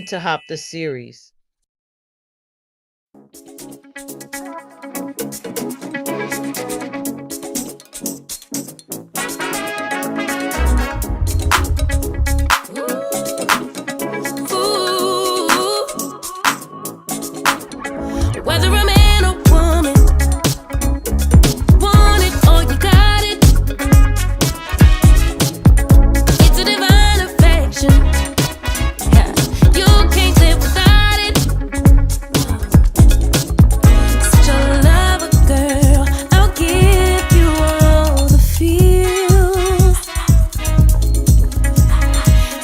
to Hop the series. Whether a man or woman, want it or you got it. It's a divine affection. Yeah, you can't live without it. Such a lover, girl. I'll give you all the feels.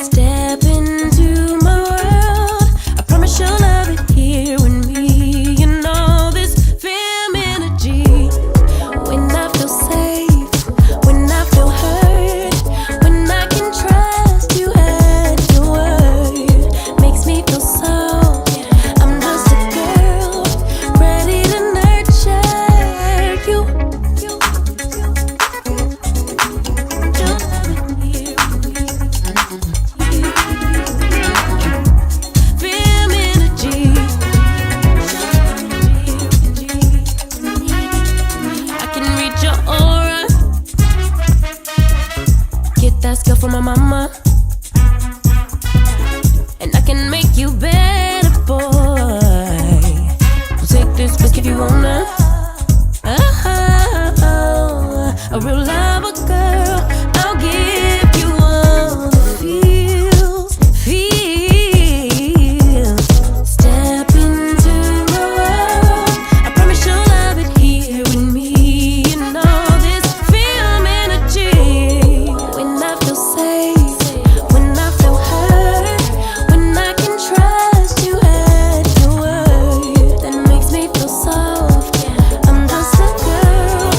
Step into my world. I promise you'll love it here with me. That skill from my mama, and I can make you better, boy. So take this risk if you wanna. A real lover, girl. I'll give you all the feels. Step into my world. I promise you'll love it here with me. You know this film energy. When I feel safe, when I feel hurt, when I can trust you at your word, that makes me feel soft. I'm just a girl,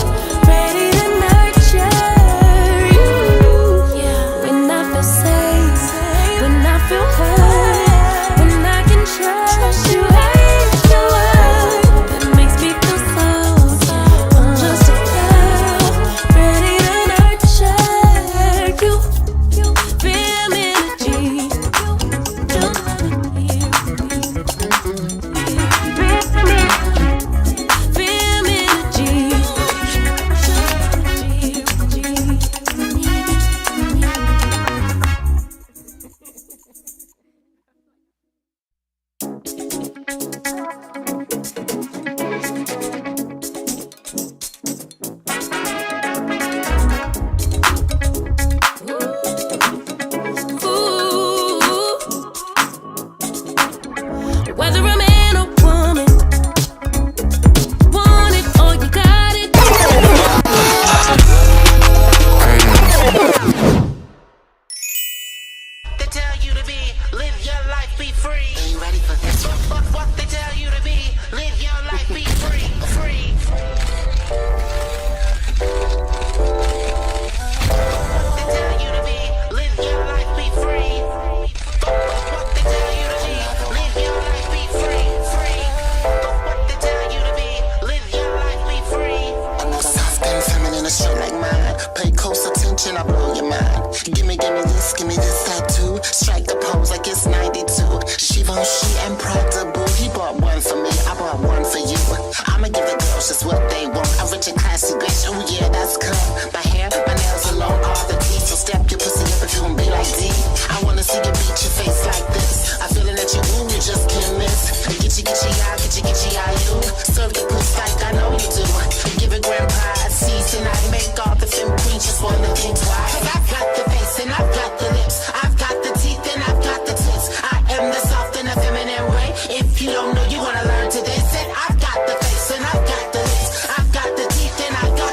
ready to nurture you. When I feel safe, when I feel hurt, when I can trust you at your word, that makes me feel soft. I'm just a girl, ready to nurture you. Feel energy. Don't let it hear Feel energy. Whether a man or woman, want it or you got it. They tell you to be, live your life, be free. Are you ready for this? What they tell you to be, live your life, be free, free. They tell you to be, live your life, be free. What they tell you to be, live your life, be free, free. What they tell you to be, live your life, be free. I'm soft and feminine, a shirt like mine. Pay close attention, I blow your mind. Give me this tattoo. Strike a pose like it's 92. Givenchy and Prada, boo. He bought one for me, I bought one for you. I'ma give the girls just what they want. A rich and classy bitch, oh yeah, that's cool. My hair, my nails are long, all the teeth. So step your pussy up if you gon' be like D. I wanna see you beat your face like this. I feelin' that you woo, you just can't miss. Get you, you. Serve the pussy like I know you do. Give it grandpa a season. I make all the femme queens just wanna think twice. Cause I've got the face and I've got the lips. I've got the teeth and I've got the tits. I am the soft and the feminine way. If you don't know, you wanna learn today. Said I've got the face and I've got the lips. I've got the teeth and I've got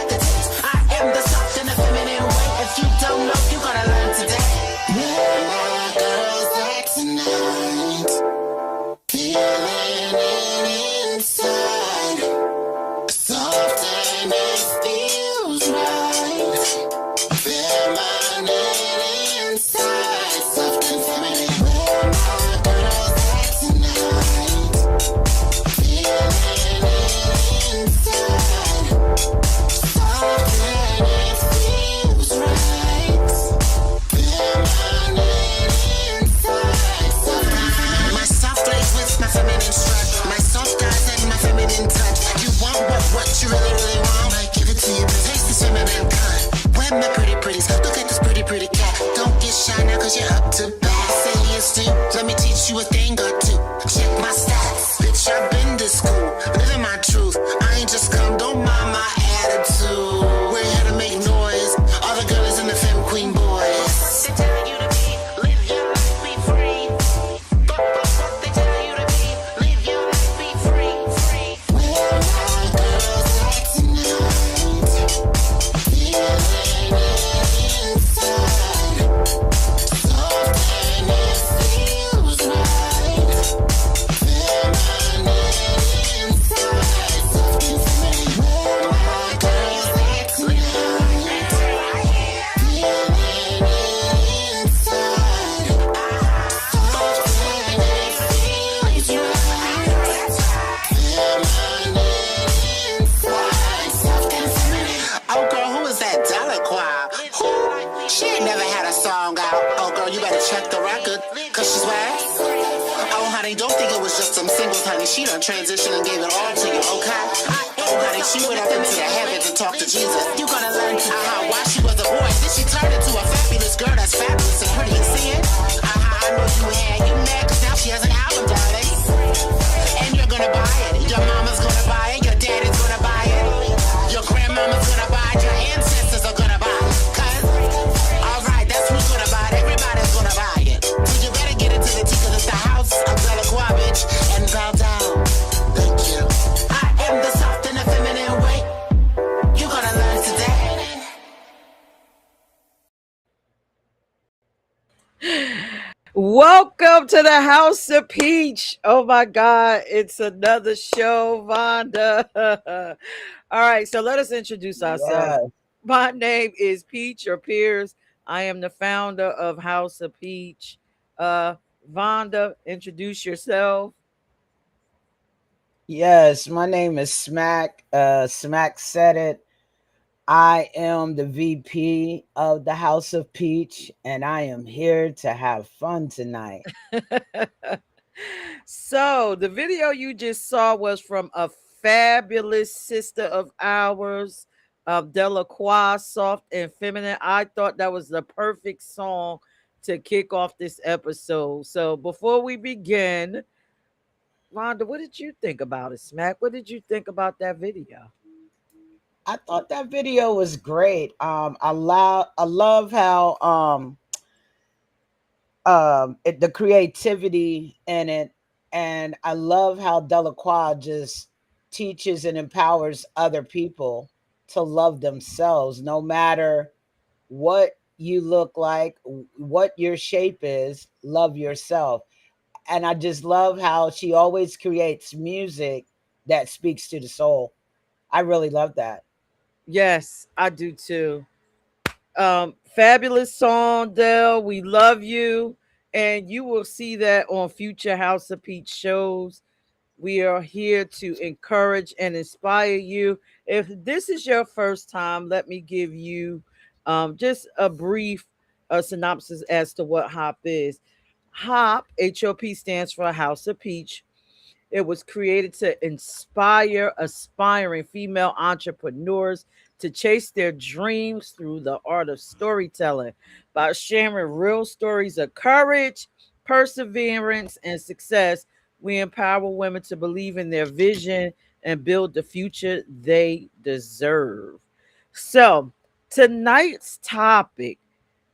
honey, don't think it was just some singles, honey. She done transitioned and gave it all to you, okay? Oh, honey, she went up into the heavens and talked to Jesus. You gonna learn to why she was a boy. Then she turned into a fabulous girl that's fabulous and pretty. You see it? I know you had. You mad cause now she has an album, darling. And you're gonna buy it. Your mama's gonna buy it. Your daddy's gonna buy it. Your grandmama's gonna buy it. Your ancestors are gonna buy it. Cause, alright, that's who's gonna buy it. Everybody's gonna buy it. So you better get into the tea cause it's the house of Delacroix, bitch. And bow down. Thank you. I am the soft and the feminine way. You're gonna learn today. Welcome to the House of Peach. Oh my God, it's another show, Vonda. All right, so let us introduce ourselves. Yes, My name is Peach or Piers. I am the founder of House of Peach. Uh, Vonda, introduce yourself. yes. My name is Smack. Smack said it. I am the VP of the House of Peach, and I am here to have fun tonight. So, the video you just saw was from a fabulous sister of ours, Delacroix, Soft and Feminine. I thought that was the perfect song to kick off this episode. So, before we begin, Rhonda, what did you think about it? Smack, what did you think about that video? I thought that video was great. I love how the creativity in it, and I love how Delacroix just teaches and empowers other people to love themselves, no matter what you look like, what your shape is. Love yourself. And I just love how she always creates music that speaks to the soul. I really love that. Yes, I do too. Fabulous song, Del. We love you. And you will see that on future House of Peach shows. We are here to encourage and inspire you. If this is your first time, let me give you just a brief synopsis as to what HOP is. HOP stands for House of Peach. It was created to inspire aspiring female entrepreneurs to chase their dreams through the art of storytelling by sharing real stories of courage, perseverance, and success. We empower women to believe in their vision and build the future they deserve. So, tonight's topic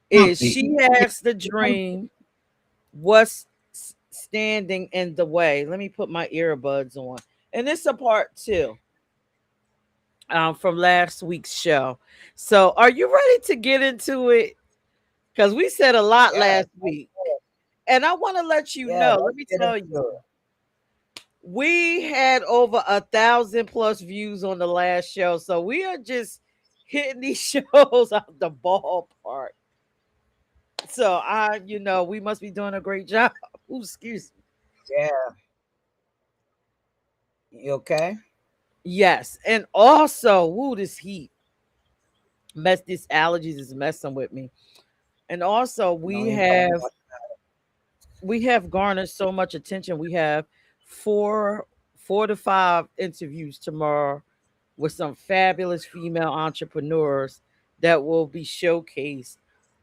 is she has the dream. What's standing in the way? Let me put my earbuds on. And this is a part two from last week's show. So, are you ready to get into it? Because we said a lot Yes, last week. And I want to let you yeah, know, let let's me get tell into you, it. we had over 1,000 plus views on the last show. So, we are just hitting these shows out the ballpark. So, we must be doing a great job. Ooh, excuse me. Yeah, you okay? Yes, and also, woo, this heat, these allergies is messing with me. And also, Don't even worry about we have garnered so much attention. We have four, 4 to 5 interviews tomorrow with some fabulous female entrepreneurs that will be showcased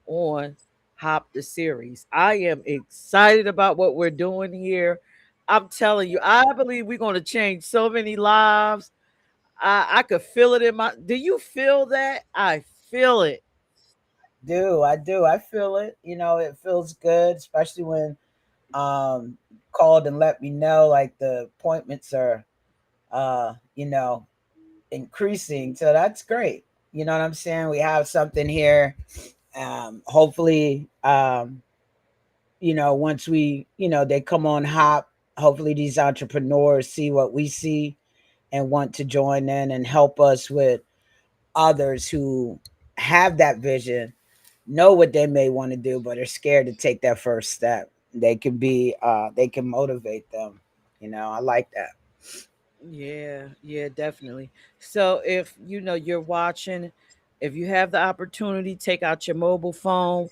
on Hop the series. I am excited about what we're doing here. I'm telling you, I believe we're going to change so many lives. I could feel it in my. Do you feel that? I feel it. do. I do. I feel it. It feels good, especially when called and let me know like the appointments are you know, increasing. So that's great. You know what I'm saying? We have something here. Hopefully, once they come on Hop, hopefully these entrepreneurs see what we see and want to join in and help us with others who have that vision, know what they may want to do, but are scared to take that first step. They can motivate them. I like that. Yeah, yeah, definitely. So if you're watching, if you have the opportunity, take out your mobile phone,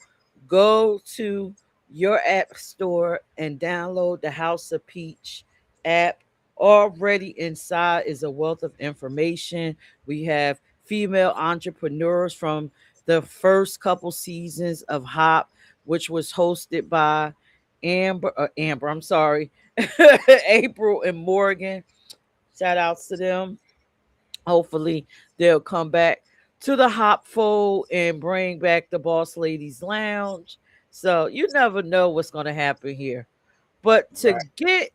go to your app store and download the House of Peach app. Already inside is a wealth of information. We have female entrepreneurs from the first couple seasons of Hop, which was hosted by Amber, I'm sorry, April and Morgan. Shout outs to them. Hopefully, they'll come back to the Hop Fold and bring back the Boss Ladies Lounge. So you never know what's going to happen here. But to Right. get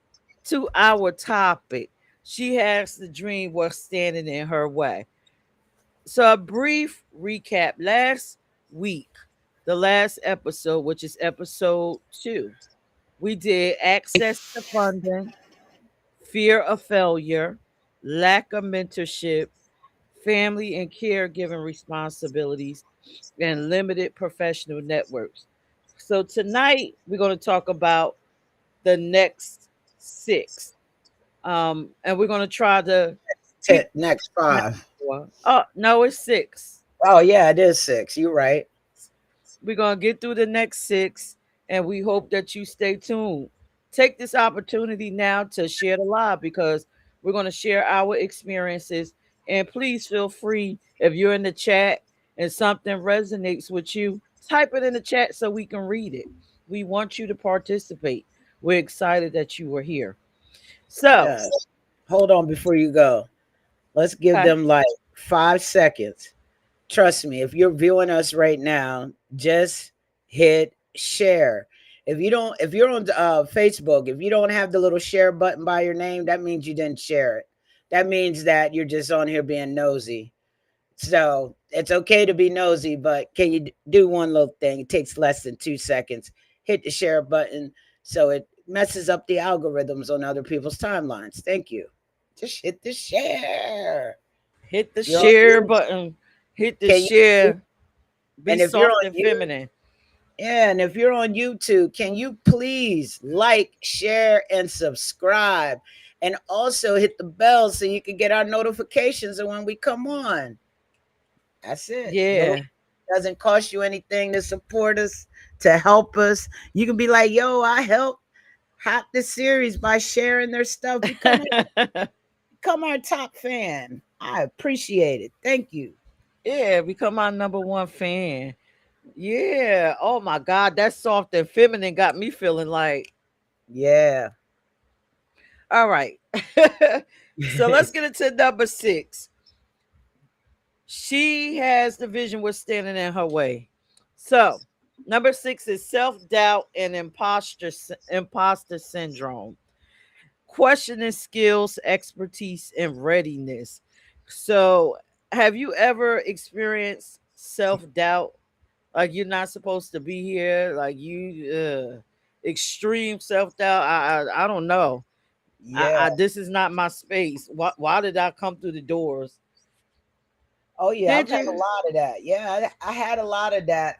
to our topic, she has the dream what's standing in her way. So, a brief recap last week, the last episode, which is episode 2, we did access to funding, fear of failure, lack of mentorship, family and caregiving responsibilities, and limited professional networks. So tonight we're going to talk about the next 6, and we're going to try to keep Next an 5. hour. Oh no, it's 6. Oh yeah, it is 6. You're right. We're going to get through the next 6, and we hope that you stay tuned. Take this opportunity now to share the live because we're going to share our experiences. And please feel free, if you're in the chat and something resonates with you, type it in the chat so we can read it. We want you to participate. We're excited that you were here. So, Yes. Hold on before you go. Let's give okay. them like 5 seconds. Trust me, if you're viewing us right now, just hit share. If you're on Facebook, if you don't have the little share button by your name, that means you didn't share it. That means that you're just on here being nosy. So it's okay to be nosy, but can you do one little thing? It takes less than 2 seconds. Hit the share button so it messes up the algorithms on other people's timelines. Thank you. Just hit the share. Hit the You're on share you. button. Hit the Can you? share. Be And if you're soft on and you, feminine. yeah, and if you're on YouTube, can you please like, share, and subscribe? And also hit the bell so you can get our notifications of when we come on. That's it. Little Yeah. doesn't cost you anything to support us, to help us. You can be like, yo, I helped hop this series by sharing their stuff. Become our top fan. I appreciate it. Thank you. Yeah, become my number one fan. Yeah. Oh my God, that soft and feminine got me feeling like, Yeah. all right. So let's get into number 6. She has the vision what's standing in her way. So number 6 is self doubt and imposter syndrome. Questioning skills, expertise, and readiness. So, have you ever experienced self doubt? Like you're not supposed to be here. Like you, extreme self doubt. I don't know. Yeah. This is not my space. Why did I come through the doors? Oh yeah, I've Did had a you? lot of that. Yeah, I had a lot of that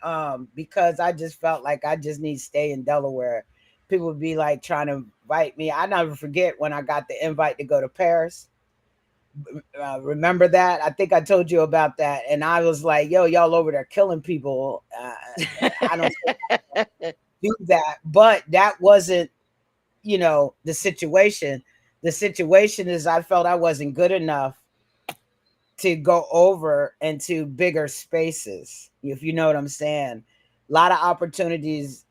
because I just felt like I just need to stay in Delaware. People would be like trying to invite me. I never forget when I got the invite to go to Paris. Remember that? I think I told you about that, and I was like, "Yo, y'all over there killing people." I don't do that, but that wasn't, the situation. The situation is I felt I wasn't good enough to go over into bigger spaces, if you know what I'm saying. A lot of opportunities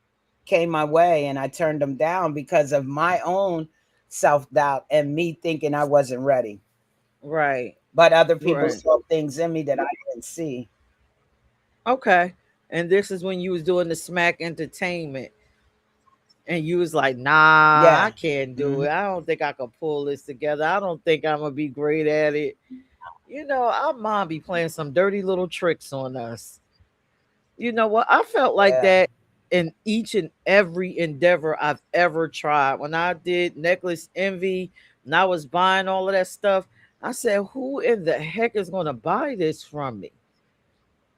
came my way and I turned them down because of my own self doubt and me thinking I wasn't ready. Right, But other people right. saw things in me that I didn't see. Okay. And this is when you was doing the smack entertainment, and you was like, "Nah, Yeah. I can't do Hmm. it. I don't think I can pull this together. I don't think I'm gonna be great at it." Our mom be playing some dirty little tricks on us. You know what? I felt like Yeah. that in each and every endeavor I've ever tried. When I did Necklace Envy and I was buying all of that stuff, I said, who in the heck is going to buy this from me?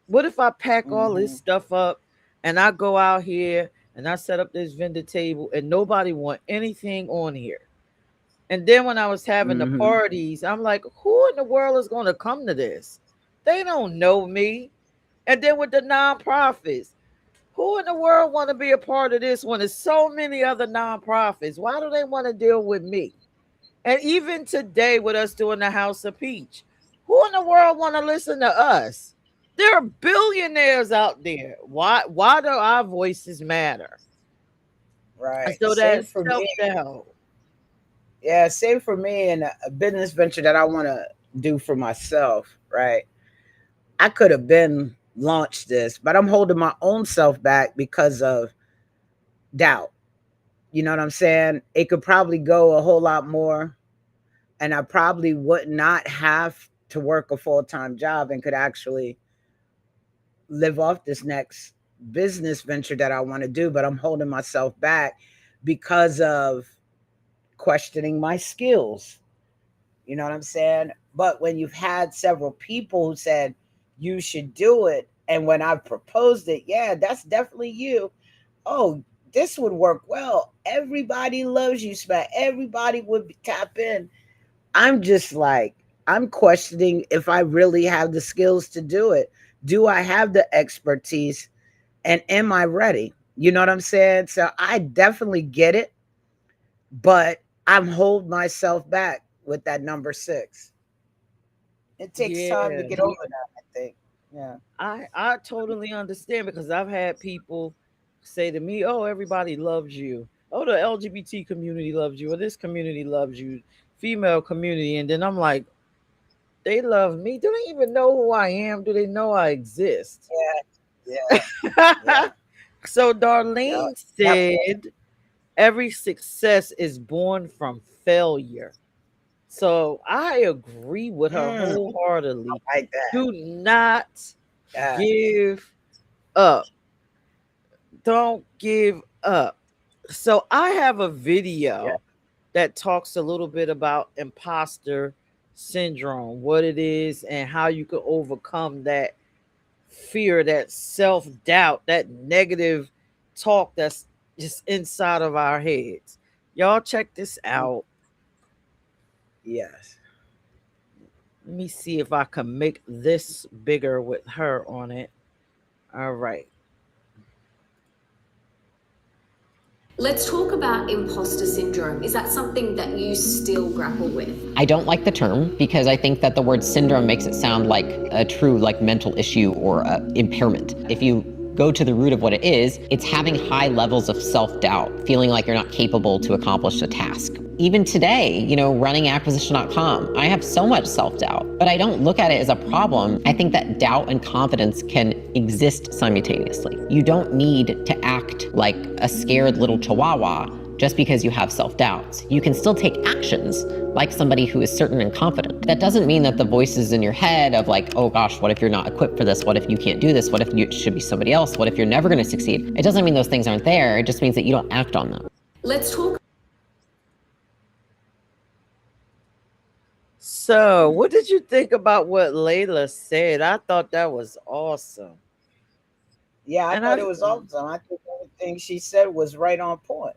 What if I pack all this Hmm. stuff up and I go out here and I set up this vendor table and nobody want anything on here? And then when I was having the Hmm. parties, I'm like, who in the world is going to come to this? They don't know me. And then with the nonprofits, Who in the world want to be a part of this when there's so many other nonprofits? Why do they want to deal with me? And even today, with us doing the House of Peach, who in the world want to listen to us? There are billionaires out there. Why do our voices matter? And Right. so Same that for self me. doubt. Yeah, same for me and a business venture that I want to do for myself, right? I could have been launched this, but I'm holding my own self back because of doubt. You know what I'm saying? It could probably go a whole lot more, and I probably would not have to work a full-time job and could actually live off this next business venture that I want to do, but I'm holding myself back because of questioning my skills. You know what I'm saying? But when you've had several people who said you should do it, and when I've proposed it, yeah, that's definitely you. Oh, this would work well. Everybody loves you, Smack. Everybody would tap in. I'm just like, I'm questioning if I really have the skills to do it. Do I have the expertise? And am I ready? You know what I'm saying? So I definitely get it, but I'm holding myself back with that number six. It takes time to Yeah, get over that, I think. Yeah. I totally understand because I've had people say to me, "Oh, everybody loves you. Oh, the LGBT community loves you, or this community loves you, female community." And then I'm like, "They love me. Do they even know who I am? Do they know I exist?" Yeah. Yeah. Yeah. So Yeah. Darlene That part. said, "Every success is born from failure." So I agree with her I wholeheartedly. like that. Do not Yeah. give up. Don't give up. So I have a Yeah. video that talks a little bit about imposter syndrome, what it is, and how you can overcome that fear, that self doubt, that negative talk that's just inside of our heads. Y'all check this Mhm. out. Yes. Let me see if I can make this bigger with her on it. All right. Let's talk about imposter syndrome. Is that something that you still grapple with? I don't like the term because I think that the word syndrome makes it sound like a true like mental issue or impairment. If you go to the root of what it is, it's having high levels of self-doubt, feeling like you're not capable to accomplish a task. Even today, running acquisition.com, I have so much self-doubt, but I don't look at it as a problem. I think that doubt and confidence can exist simultaneously. You don't need to act like a scared little chihuahua just because you have self-doubts. You can still take actions like somebody who is certain and confident. That doesn't mean that the voices in your head of like, oh gosh, what if you're not equipped for this? What if you can't do this? What if it should be somebody else? What if you're never gonna succeed? It doesn't mean those things aren't there. It just means that you don't act on them. Let's talk. So, what did you think about what Layla said? I thought that was awesome. Yeah, I And thought it was awesome. I think everything she said was right on point.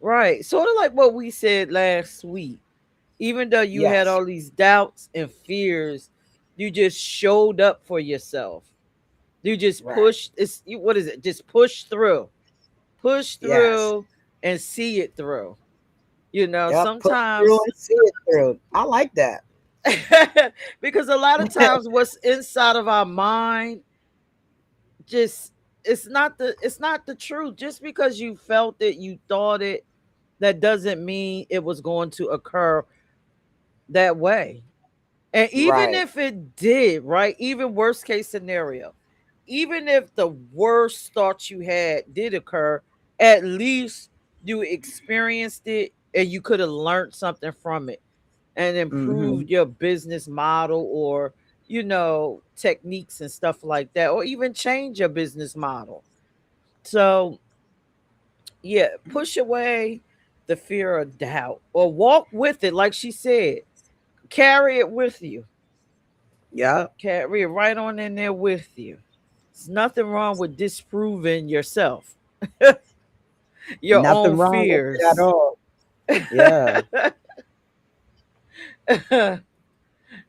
right, sort of like what we said last week. Even though you had Yes. all these doubts and fears, you just showed up for yourself. You just Right. pushed. What is it? Just push Yes. through, and see it through. Yep. Push through Sometimes and see it through. I like that. because a lot of times what's inside of our mind just it's not the truth. Just because you felt it, you thought it, that doesn't mean it was going to occur that way. And even Right. if it did, right? Even worst case scenario, even if the worst thoughts you had did occur, at least you experienced it and you could have learned something from it and Mm-hmm. improved your business model or techniques and stuff like that, or even change your business model. So yeah, push away the fear of doubt or walk with it, like she said. Carry it with you. Yep. Carry it right on in there with you. There's nothing wrong with disproving yourself, your Nothing own wrong with it at fears. all. Yeah.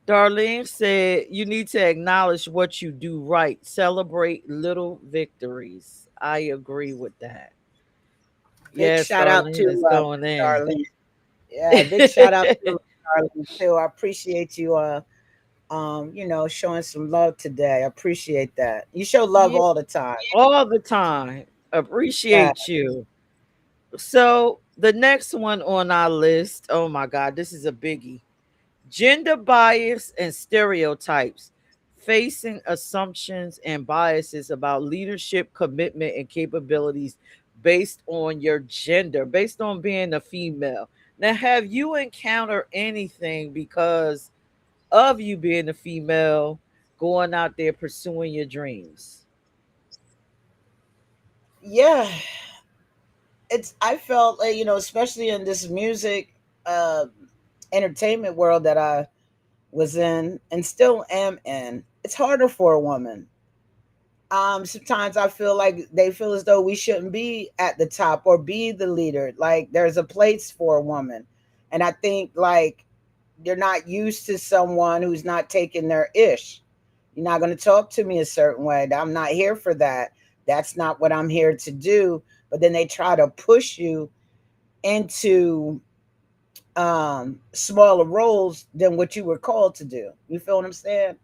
Darlene said, you need to acknowledge what you do right. Celebrate little victories. I agree with that. Big Yes, shout out Darlene to is going in. Darlene. Yeah, big shout out to Darlene too. I appreciate you. Showing some love today. I appreciate that. You show love Yeah, all the time. all the time. Yeah. Appreciate you. So, the next one on our list, oh my God, this is a biggie. Gender bias and stereotypes, facing assumptions and biases about leadership, commitment, and capabilities based on your gender, based on being a female. Now, have you encountered anything because of you being a female, going out there pursuing your dreams? Yeah. I felt like, especially in this music uh entertainment world that I was in and still am in, it's harder for a woman. Sometimes I feel like they feel as though we shouldn't be at the top or be the leader. Like there's a place for a woman. And I think like you're not used to someone who's not taking their ish. You're not going to talk to me a certain way. I'm not here for that. That's not what I'm here to do. But then they try to push you into smaller roles than what you were called to do. You feel what I'm saying?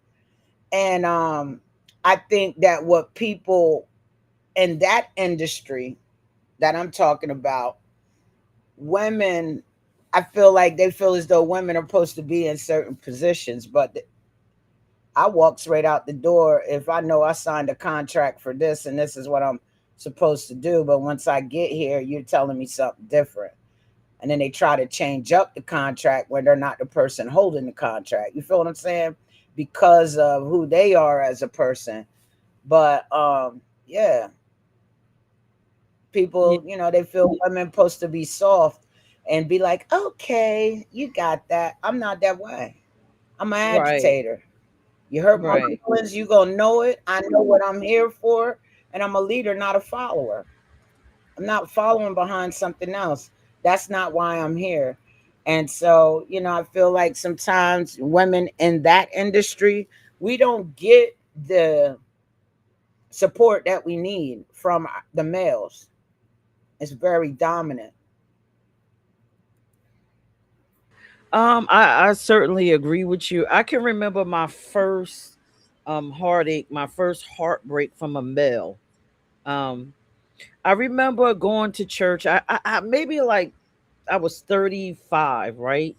And I think that what people in that industry that I'm talking about, women, I feel like they feel as though women are supposed to be in certain positions, but I walk straight out the door if I know I signed a contract for this and this is what I'm supposed to do. But once I get here, you're telling me something different. And then they try to change up the contract when they're not the person holding the contract. You feel what I'm saying? Because of who they are as a person. But yeah, Yeah, people, they feel women supposed to be soft and be like, okay, you got that. I'm not that way. I'm an right, agitator. You hurt my right. feelings, you gonna know it. I know what I'm here for, and I'm a leader, not a follower. I'm not following behind something else. That's not why I'm here. And so, I feel like sometimes women in that industry, we don't get the support that we need from the males. It's very dominant. I certainly agree with you. I can remember my first heartache, my first heartbreak from a male. Um, I remember going to church. I maybe like I was 35, right?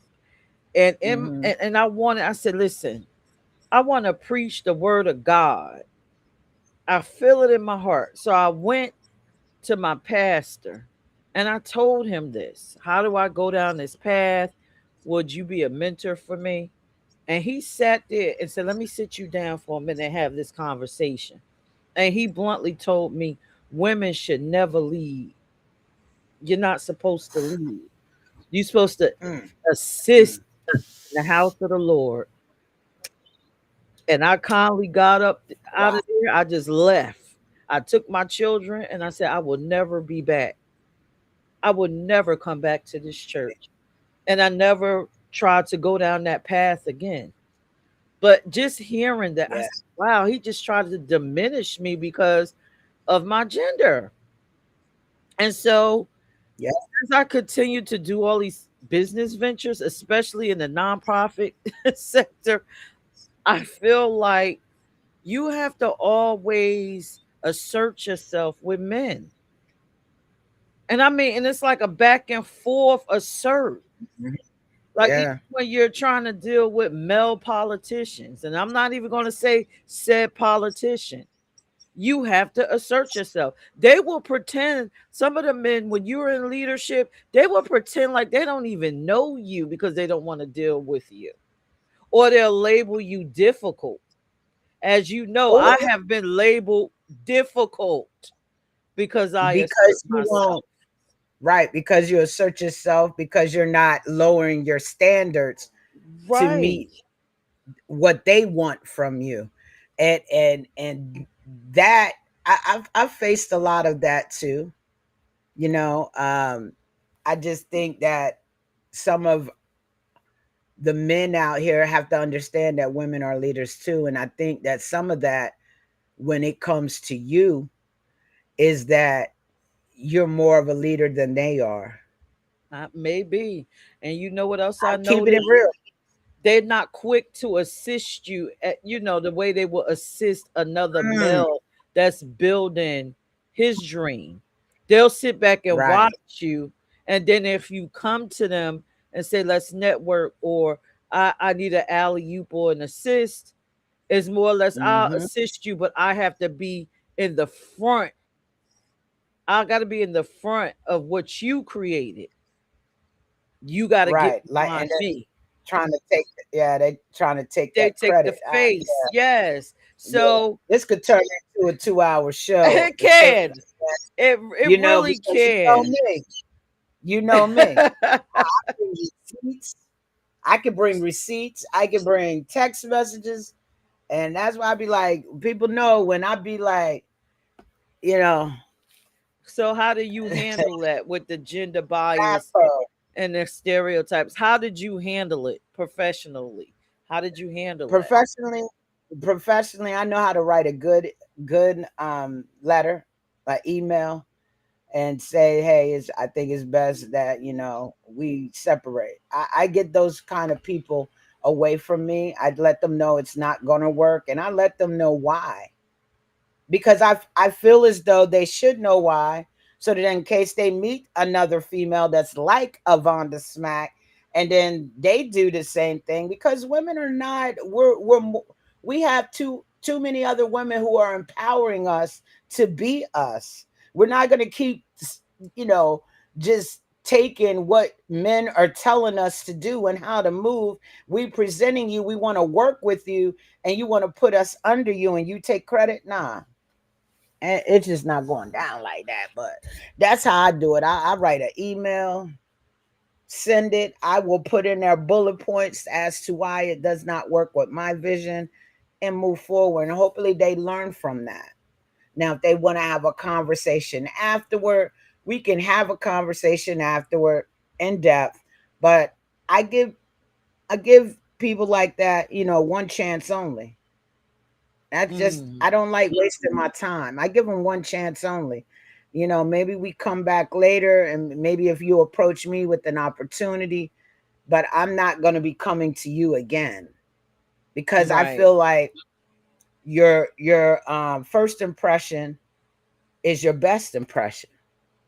Hmm. And I said, listen, I want to preach the word of God. I feel it in my heart. So I went to my pastor and I told him this. How do I go down this path? Would you be a mentor for me? And he sat there and said, let me sit you down for a minute and have this conversation. And he bluntly told me, women should never lead. You're not supposed to lead. You're supposed to Mm. assist in the house of the Lord. And I calmly got up out Wow. of there. I just left. I took my children and I said, I will never be back. I will never come back to this church. And I never tried to go down that path again. But just hearing that, I Yeah. said, wow, he just tried to diminish me because of my gender. And so Yeah. as I continue to do all these business ventures, especially in the nonprofit sector, I feel like you have to always assert yourself with men. And I mean, and it's like a back and forth assert. Mhm. Like even Yeah. when you're trying to deal with male politicians, and I'm not even going to say said politician, you have to assert yourself. They will pretend, some of the men, when you're in leadership, they will pretend like they don't even know you because they don't want to deal with you. Or they'll label you difficult. As you know, Or I have been labeled difficult because I assert because you myself. won't, right, because you assert yourself, because you're not lowering your standards to Right. meet what they want from you. And that I've faced a lot of that too. You know, I just think that some of the men out here have to understand that women are leaders too. And I think that some of that, when it comes to you, is that you're more of a leader than they are. Maybe. And you know what else I I'm keeping it noticed? real. They're not quick to assist you at, the way they will assist another Mm, male that's building his dream. They'll sit back and right. watch you, and then if you come to them and say, let's network, or I need an alley oop or an assist, it's more or less, I'll Hmm. assist you, but I have to be in the front. I got to be in the front of what you created. You got to get Right. Like, and behind then me. trying to take, yeah, they trying to take They that take the credit. face. Yes. Yeah. So This could turn into a 2 hour show. it The certain, can. It really because you know can. me. You know me. I bring receipts. I can bring receipts. I can bring text messages. And that's why I be like, people know when I be like, you know, So how do you handle that with the gender bias Afro. and the stereotypes? How did you handle it professionally? How did you handle that? Professionally, professionally, I know how to write a good letter, like email, and say, hey, I think it's best that we separate. I get those kind of people away from me. I'd let them know it's not gonna work, and I let them know why, because I feel as though they should know why, so that in case they meet another female that's like Avonda Smack, and then they do the same thing, because women are not we have too many other women who are empowering us to be us. We're not going to keep you know just taking what men are telling us to do and how to move. We presenting you, we want to work with you, and you want to put us under you and you take credit. Nah, and it's just not going down like that. But that's how I do it. I write an email, send it. I will put in there bullet points as to why it does not work with my vision, and move forward. And hopefully they learn from that. Now, if they want to have a conversation afterward, we can have a conversation afterward in depth. But I give I give people like that, one chance only. That's just, Mm, I don't like wasting my time. I give them one chance only. Maybe we come back later, and maybe if you approach me with an opportunity, but I'm not going to be coming to you again, because I right. feel like your first impression is your best impression.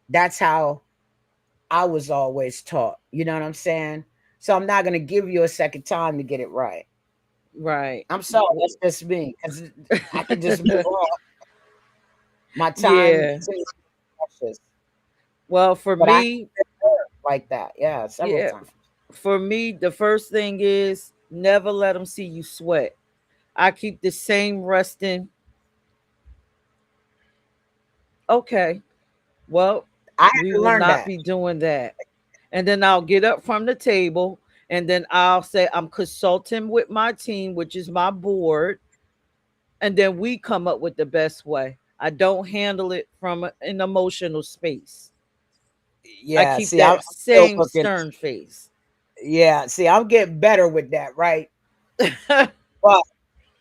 That's how I was always taught. You know what I'm saying? So I'm not going to give you a second time to get it right. Right. I'm sorry, that's just me, because I can just move on. My time Yeah. seems precious. Well, for But I have me, been hurt like that, yeah, several yeah, times. for me, the first thing is never let them see you sweat. I keep the same resting. Okay. Well, I had we to will learn not that. be doing that. And then I'll get up from the table, and then I'll say I'm consulting with my team, which is my board, and then we come up with the best way. I don't handle it from an emotional space. I Yeah, keep see, I'm that still same looking. stern face. Yeah, see, I'm getting better with that, right? But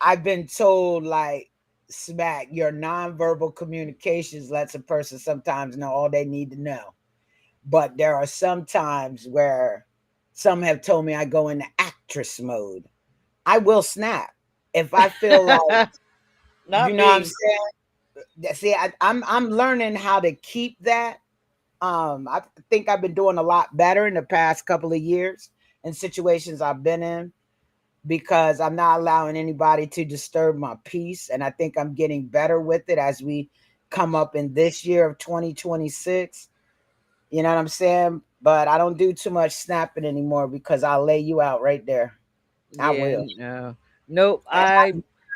I've been told, like, smack, your nonverbal communications lets a person sometimes know all they need to know. But there are some times where some have told me I go into actress mode. I will snap if I feel like, Not I'm me. saying. See, I'm learning how to keep that. I think I've been doing a lot better in the past couple of years in situations I've been in, because I'm not allowing anybody to disturb my peace, and I think I'm getting better with it as we come up in this year of 2026. You know what I'm saying? But I don't do too much snapping anymore, because I'll lay you out right there. I Yeah, will. no. Nope. And I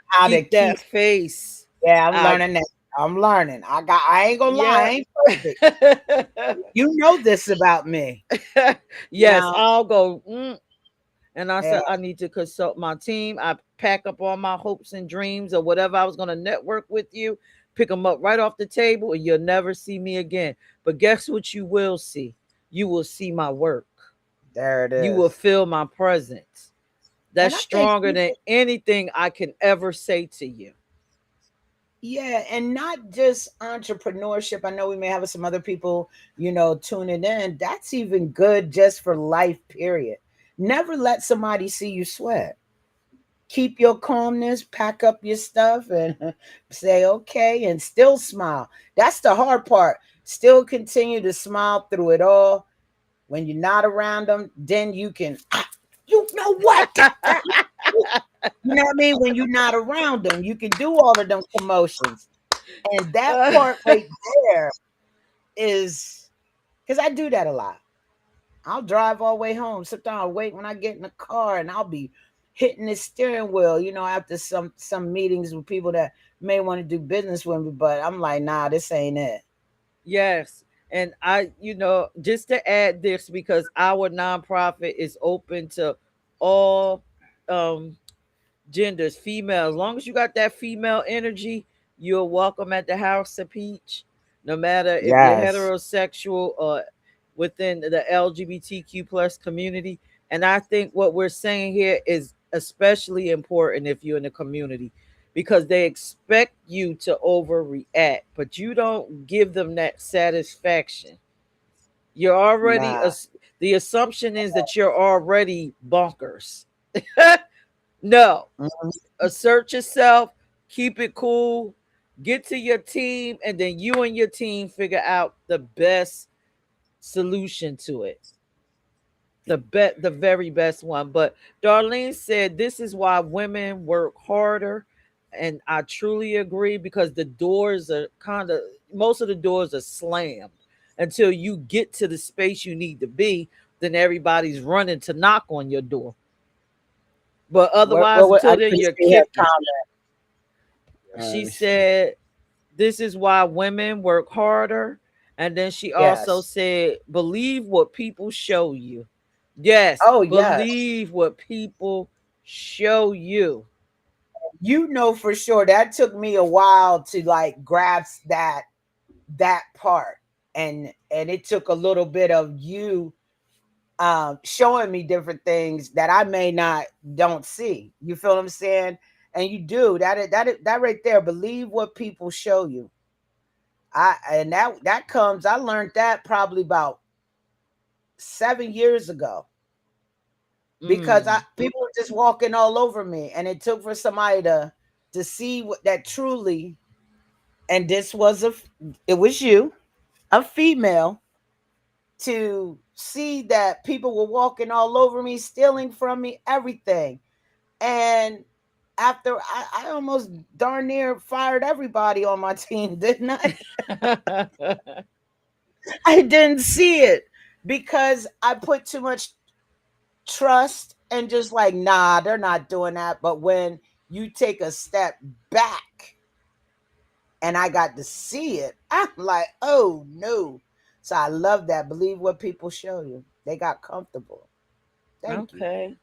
how to keep keep. that face. Yeah, I'm I learning that. I'm learning. I ain't gonna lie, I yeah. ain't perfect. You know this about me. You Yes, know, I'll go. And I yeah, said, I need to consult my team. I pack up all my hopes and dreams or whatever I was going to network with you, pick them up right off the table, and you'll never see me again. But guess what you will see? You will see my work. There it You will is. feel my presence. That's And I think stronger than anything I can ever say to you. yeah, and not just entrepreneurship. I know we may have some other people, tuning in. That's even good just for life, period. Never let somebody see you sweat. Keep your calmness, pack up your stuff, and say, okay, and still smile. That's the hard part. Still continue to smile through it all. When you're not around them, then you can, you know what? You know what I mean? When you're not around them, you can do all of them commotions. And that part right there is because I do that a lot. I'll drive all the way home. Sometimes I'll wait when I get in the car and I'll be hitting the steering wheel, after some meetings with people that may want to do business with me. But I'm like, nah, this ain't it. Yes. And just to add this, because our nonprofit is open to all um genders, female. As long as you got that female energy, you're welcome at the House of Peach. No matter if you're Yes. heterosexual or within the LGBTQ plus community. And I think what we're saying here is especially important if you're in the community, because they expect you to overreact, but you don't give them that satisfaction. You're already Nah. the assumption is that you're already bonkers. No, Mhm. assert yourself, keep it cool, get to your team, and then you and your team figure out the best solution to it. The very best one. But Darlene said this is why women work harder. And I truly agree, because the doors are kind of most of the doors are slammed until you get to the space you need to be. Then everybody's running to knock on your door. But otherwise, I until then, couldn't you're see her kicking. comment. She Let me see. said, this is why women work harder. And then she also Yes. said, believe what people show you. Yes, Oh, yes. believe what people show you. For sure that took me a while to like grasp that part, and it took a little bit of you showing me different things that I may not don't see. You feel what I'm saying? And you do that right there. Believe what people show you. That comes. I learned that probably about 7 years ago because I Mm, people were just walking all over me, and it took for somebody to see what that truly. And this was it was you, a female, to see that people were walking all over me, stealing from me, everything. And after I almost darn near fired everybody on my team, didn't I? I didn't see it because I put too much trust and just like, nah, they're not doing that. But when you take a step back and I got to see it, I'm like, oh no. So I love that. Believe what people show you. They got comfortable. Thank you. okay.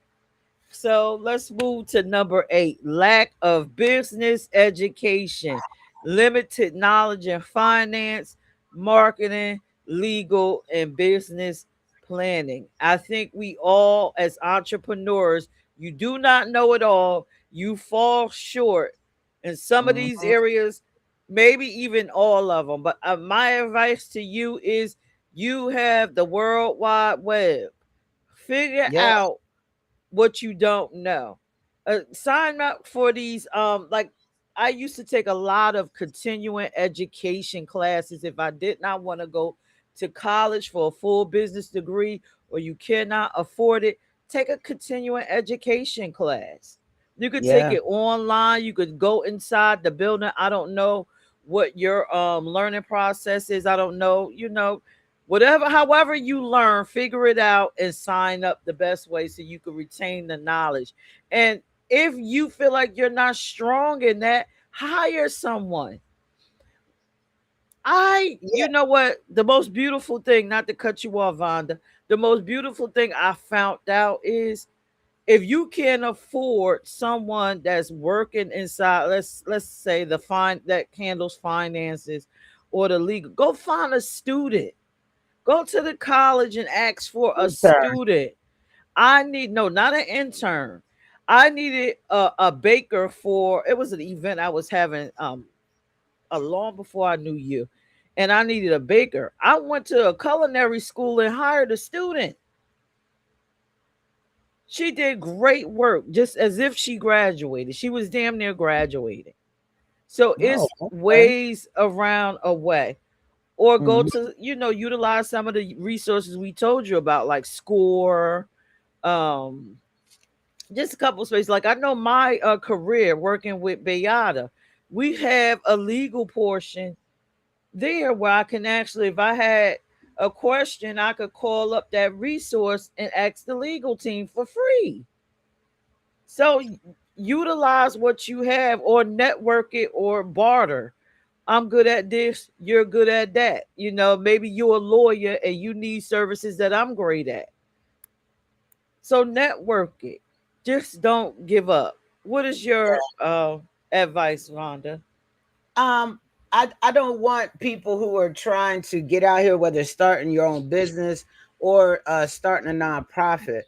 So let's move to number 8, lack of business education, limited knowledge in finance, marketing, legal, and business planning. I think we all, as entrepreneurs, you do not know it all. You fall short in some of these Hmm. areas, maybe even all of them. But my advice to you is you have the World Wide Web. Figure Yeah. out what you don't know. Sign up for these. Like I used to take a lot of continuing education classes if I did not want to go to college for a full business degree, or you cannot afford it. Take a continuing education class. You could take Yeah. it online. You could go inside the building. I don't know what your learning process is. I don't know. Whatever, however you learn, figure it out and sign up the best way so you can retain the knowledge. And if you feel like you're not strong in that, hire someone. You Yeah. know what, the most beautiful thing, not to cut you off, Vonda, the most beautiful thing I found out is, if you can afford someone that's working inside, let's say the fine that handles finances or the legal, go find a student. Go to the college and ask for a Intern. student. I need no, not an intern. I needed a baker for it was an event I was having a long before I knew you. And I needed a baker. I went to a culinary school and hired a student. She did great work, just as if she graduated. She was damn near graduating. So Oh, it's okay. ways around a way. Or go Mhm. to, utilize some of the resources we told you about, like Score, um, just a couple of spaces. Like I know my career working with Bayada, we have a legal portion there where I can actually, if I had a question, I could call up that resource and ask the legal team for free. So utilize what you have or network it or barter. I'm good at this, you're good at that. Maybe you're a lawyer and you need services that I'm great at. So network it. Just don't give up. What is your advice, Rhonda? Um, I don't want people who are trying to get out here, whether starting your own business or starting a nonprofit.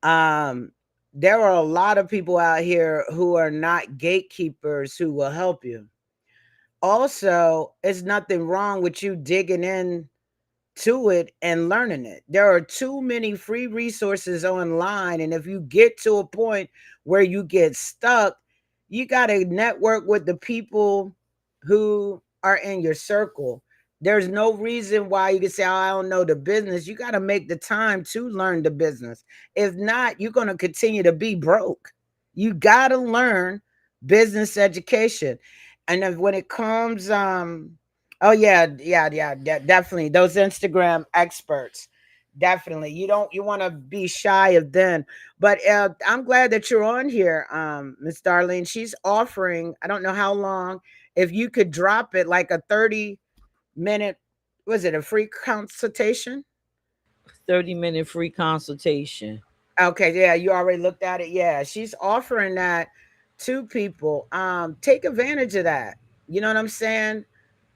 Um, there are a lot of people out here who are not gatekeepers who will help you. Also, it's nothing wrong with you digging in to it and learning it. There are too many free resources online. And if you get to a point where you get stuck, you got to network with the people who are in your circle. There's no reason why you can say, oh, I don't know the business. You got to make the time to learn the business. If not, you're going to continue to be broke. You got to learn business education. And then when it comes, oh yeah, definitely. Those Instagram experts. Definitely. You want to be shy of them. But I'm glad that you're on here, Miss Darlene. She's offering, I don't know how long, if you could drop it like a 30-minute, was it a free consultation? 30-minute free consultation. Okay, yeah, you already looked at it. Yeah, she's offering that to people. Take advantage of that. You know what I'm saying?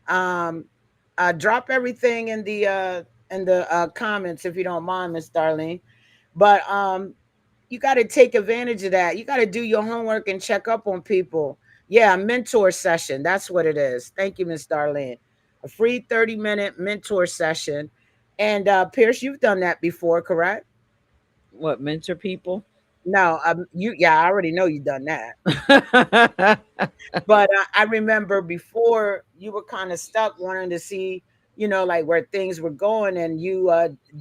Um, drop everything in the comments if you don't mind, Miss Darlene. But you got to take advantage of that. You got to do your homework and check up on people. Yeah, mentor session. That's what it is. Thank you, Miss Darlene. A free 30-minute mentor session. And Pierce, you've done that before, correct? What, mentor people? No, yeah, I already know you've done that. But I remember before you were kind of stuck wanting to see, like where things were going, and you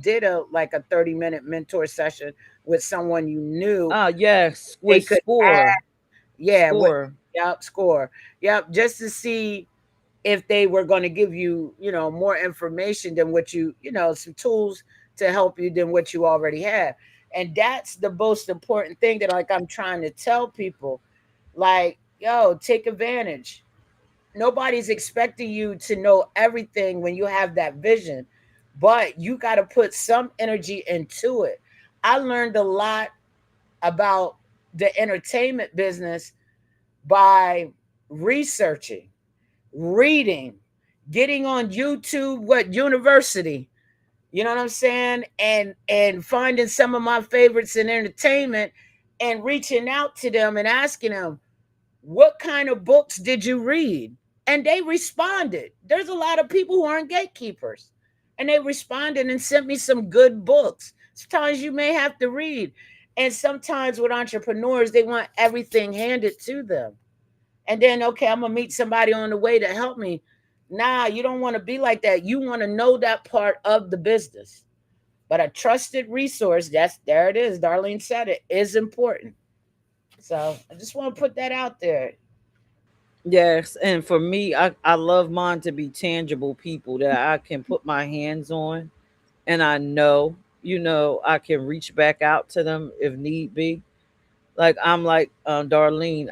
did a like a 30-minute mentor session with someone you knew. Yes, They with could add, Score. yeah, what, Score. yep, score, yep, just to see if they were going to give you, more information than what some tools to help you than what you already have. And that's the most important thing that like I'm trying to tell people. Like, yo, take advantage. Nobody's expecting you to know everything when you have that vision, but you got to put some energy into it. I learned a lot about the entertainment business by researching, reading, getting on YouTube, what university, you know what I'm saying? And finding some of my favorites in entertainment and reaching out to them and asking them, what kind of books did you read? And they responded. There's a lot of people who aren't gatekeepers. And they responded and sent me some good books. Sometimes you may have to read. And sometimes with entrepreneurs, they want everything handed to them. And then, okay, I'm gonna meet somebody on the way to help me. Nah, you don't want to be like that. You want to know that part of the business. But a trusted resource, that's there it is. Darlene said it is important. So I just want to put that out there. Yes, and for me, I love mine to be tangible people that I can put my hands on, and I know, I can reach back out to them if need be. Like I'm like Darlene,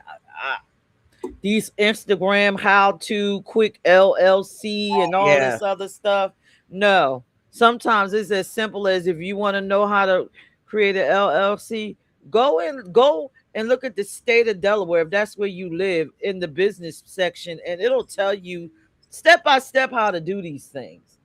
these Instagram how to quick LLC and all Yeah. this other stuff. No, sometimes it's as simple as if you want to know how to create an LLC, go and look at the state of Delaware if that's where you live in the business section, and it'll tell you step by step how to do these things.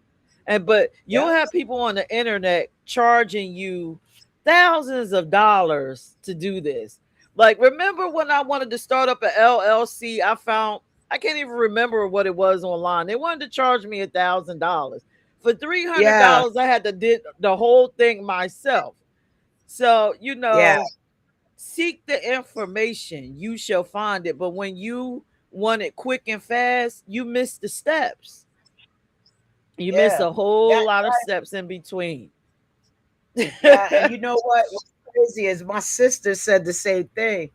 And but you'll Yep. have people on the internet charging you thousands of dollars to do this. Like, remember when I wanted to start up an LLC? I can't even remember what it was online. They wanted to charge me $1,000 for three hundred Yeah, dollars. I had to did the whole thing myself. So yeah, seek the information, you shall find it. But when you want it quick and fast, you miss the steps. You miss yeah. a whole That lot of steps in between. yeah, and you know what? What's crazy is my sister said the same thing.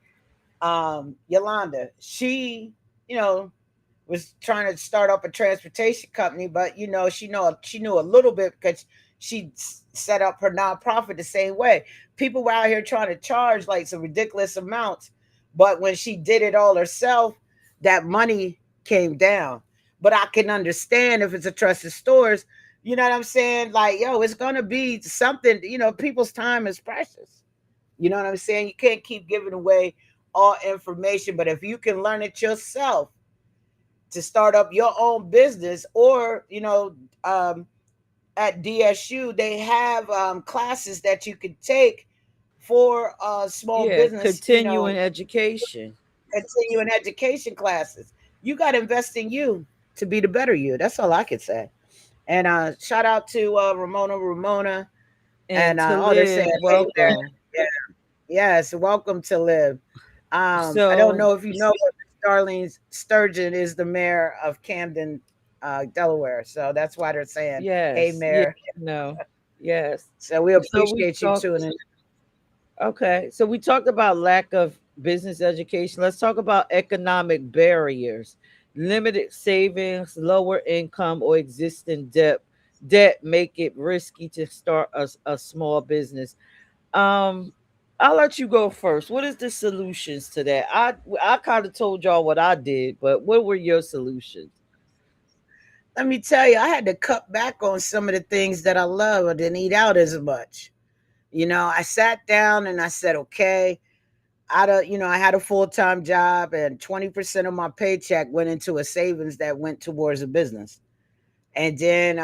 Yolanda, she, you know, was trying to start up a transportation company, but she knew a little bit because she set up her nonprofit the same way. People were out here trying to charge like some ridiculous amounts, but when she did it all herself, that money came down. But I can understand if it's a trusted stores, you know what I'm saying? Like, yo, it's gonna be something. People's time is precious. You know what I'm saying? You can't keep giving away all information, but if you can learn it yourself to start up your own business, or at DSU they have classes that you could take for small Yeah, business, continuing education. continuing education classes. You got to invest in you to be the better you. That's all I could say. And shout out to Ramona. And And to they're saying, live, hey there. welcome. Yeah, yes, welcome to live. I don't So know if you know, but Darlene Sturgeon is the mayor of Camden, Delaware. So that's why they're saying, hey, yes, yeah, mayor. no, yes. So we So we appreciate you talked. tuning in. Okay, so we talked about lack of business education. Let's talk about economic barriers. Limited savings, lower income, or existing debt make it risky to start a small business. Um, I'll let you go first. What is the solutions to that? I kind of told y'all what I did, but what were your solutions? Let me tell you, I had to cut back on some of the things that I love. I didn't eat out as much. I sat down and I said, okay, I had a full time job, and 20% of my paycheck went into a savings that went towards a business. And then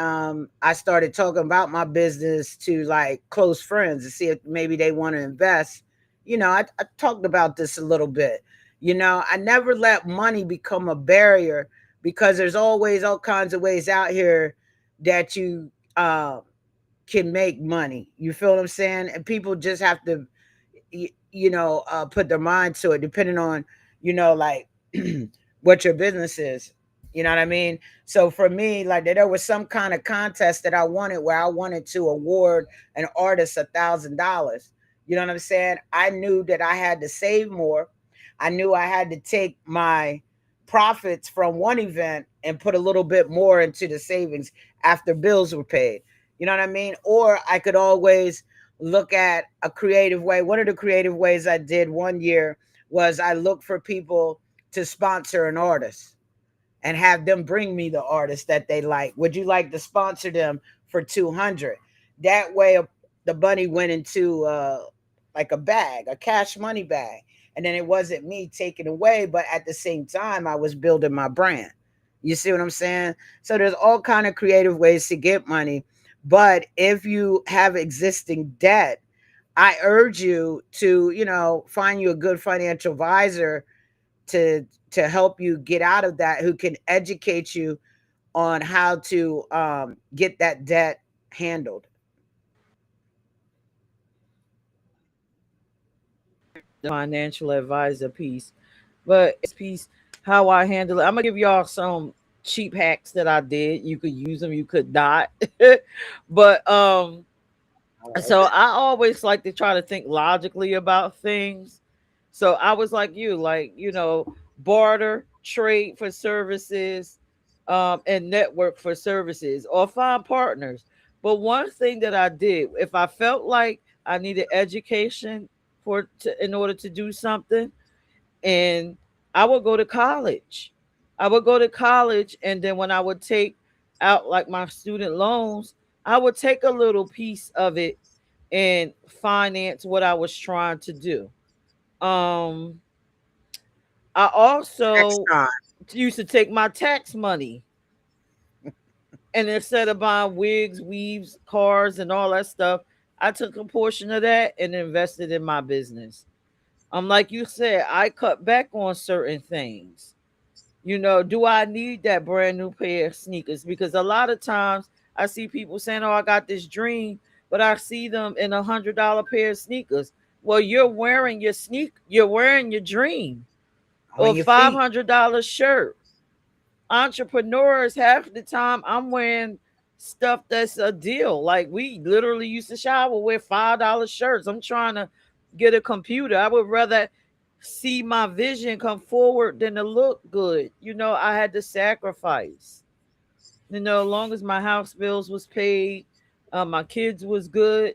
I started talking about my business to like close friends to see if maybe they want to invest. I talked about this a little bit. I never let money become a barrier, because there's always all kinds of ways out here that you can make money. You feel what I'm saying? And people just have to put their mind to it, depending on like what your business is. You know what I mean? So for me, like, there was some kind of contest that I wanted, where I wanted to award an artist $1,000. You know what I'm saying? I knew that I had to save more. I knew I had to take my profits from one event and put a little bit more into the savings after bills were paid. You know what I mean? Or I could always look at a creative way. One of the creative ways I did one year was I looked for people to sponsor an artist and have them bring me the artist that they like. Would you like to sponsor them for 200? That way the money went into like a bag, a cash money bag. And then it wasn't me taking away, but at the same time I was building my brand. You see what I'm saying? So there's all kind of creative ways to get money. But if you have existing debt, I urge you to, find you a good financial advisor to help you get out of that, who can educate you on how to get that debt handled. The financial advisor piece. But piece, how I handle it, I'm gonna give y'all some cheap hacks that I did. You could use them, you could not. But All right. so I always like to try to think logically about things. So I was like you, like, barter, trade for services, and network for services, or find partners. But one thing that I did, if I felt like I needed education in order to do something, and I would go to college. I would go to college, and then when I would take out like my student loans, I would take a little piece of it and finance what I was trying to do. Um, I Next also time. used to take my tax money, and instead of buying wigs, weaves, cars, and all that stuff, I took a portion of that and invested in my business. Like you said, I cut back on certain things. Do I need that brand new pair of sneakers? Because a lot of times I see people saying, "Oh, I got this dream," but I see them in $100 pair of sneakers. Well, you're wearing your dream, on or your five feet. hundred dollar shirt. Entrepreneurs, half the time I'm wearing stuff that's a deal. Like, we literally used to shower with $5 shirts. I'm trying to get a computer. I would rather see my vision come forward than to look good. I had to sacrifice. As long as my house bills was paid, my kids was good,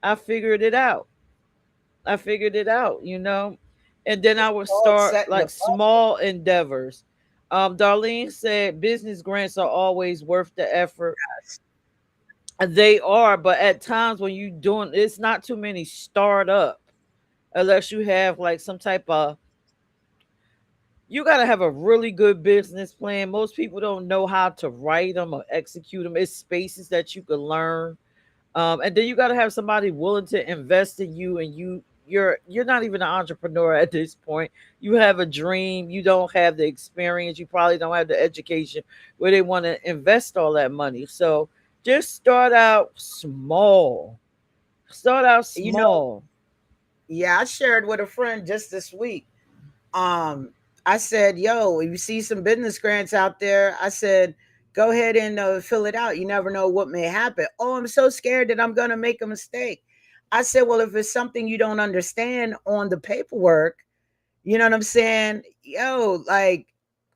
I figured it out. And then I would All start setting the like small endeavors. Darlene said business grants are always worth the effort. focus. They are, but at times when you doing, it's not too many start up unless you have like some type of, you got to have a really good business plan. Most people don't know how to write them or execute them. It's spaces that you can learn. And then you got to have somebody willing to invest in you, and you're not even an entrepreneur at this point. You have a dream, you don't have the experience, you probably don't have the education where they want to invest all that money. So just start out small. Start out You know, small. yeah, I shared with a friend just this week. Um, I said, "Yo, if you see some business grants out there, I said, go ahead and fill it out. You never know what may happen." "Oh, I'm so scared that I'm gonna make a mistake." I said, "Well, if it's something you don't understand on the paperwork, you know what I'm saying? Yo, like,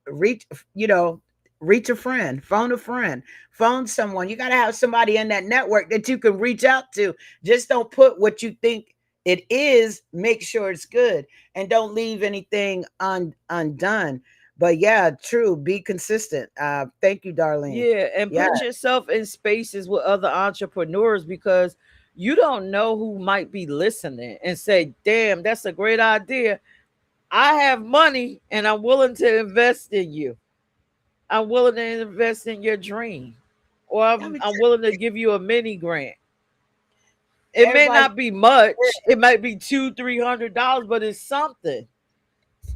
reach, you know, reach a friend, phone someone. You got to have somebody in that network that you can reach out to. Just don't put what you think it is. Make sure it's good, and don't leave anything undone. But yeah, true. Be consistent. Thank you, Darlene. Yeah, and Yeah, put yourself in spaces with other entrepreneurs, because you don't know who might be listening and say, "Damn, that's a great idea. I have money and I'm willing to invest in you. I'm willing to invest in your dream, or let me I'm tell willing to give you a mini grant." you, It may everybody. not be much. It might be $200-300, but it's something.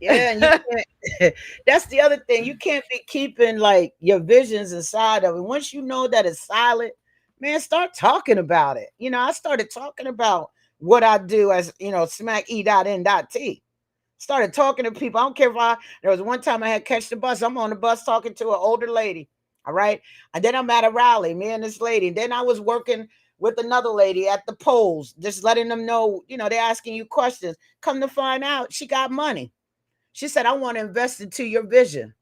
Yeah, and you can't. That's the other thing. You can't be keeping like your visions inside of it. Once you know that it's solid, man, start talking about it. I started talking about what I do as smack E.N.T. Started talking to people. I don't care if there was one time I had catch the bus. I'm on the bus talking to an older lady. All right. And then I'm at a rally, me and this lady. And then I was working with another lady at the polls, just letting them know, they're asking you questions. Come to find out, she got money. She said, "I want to invest into your vision."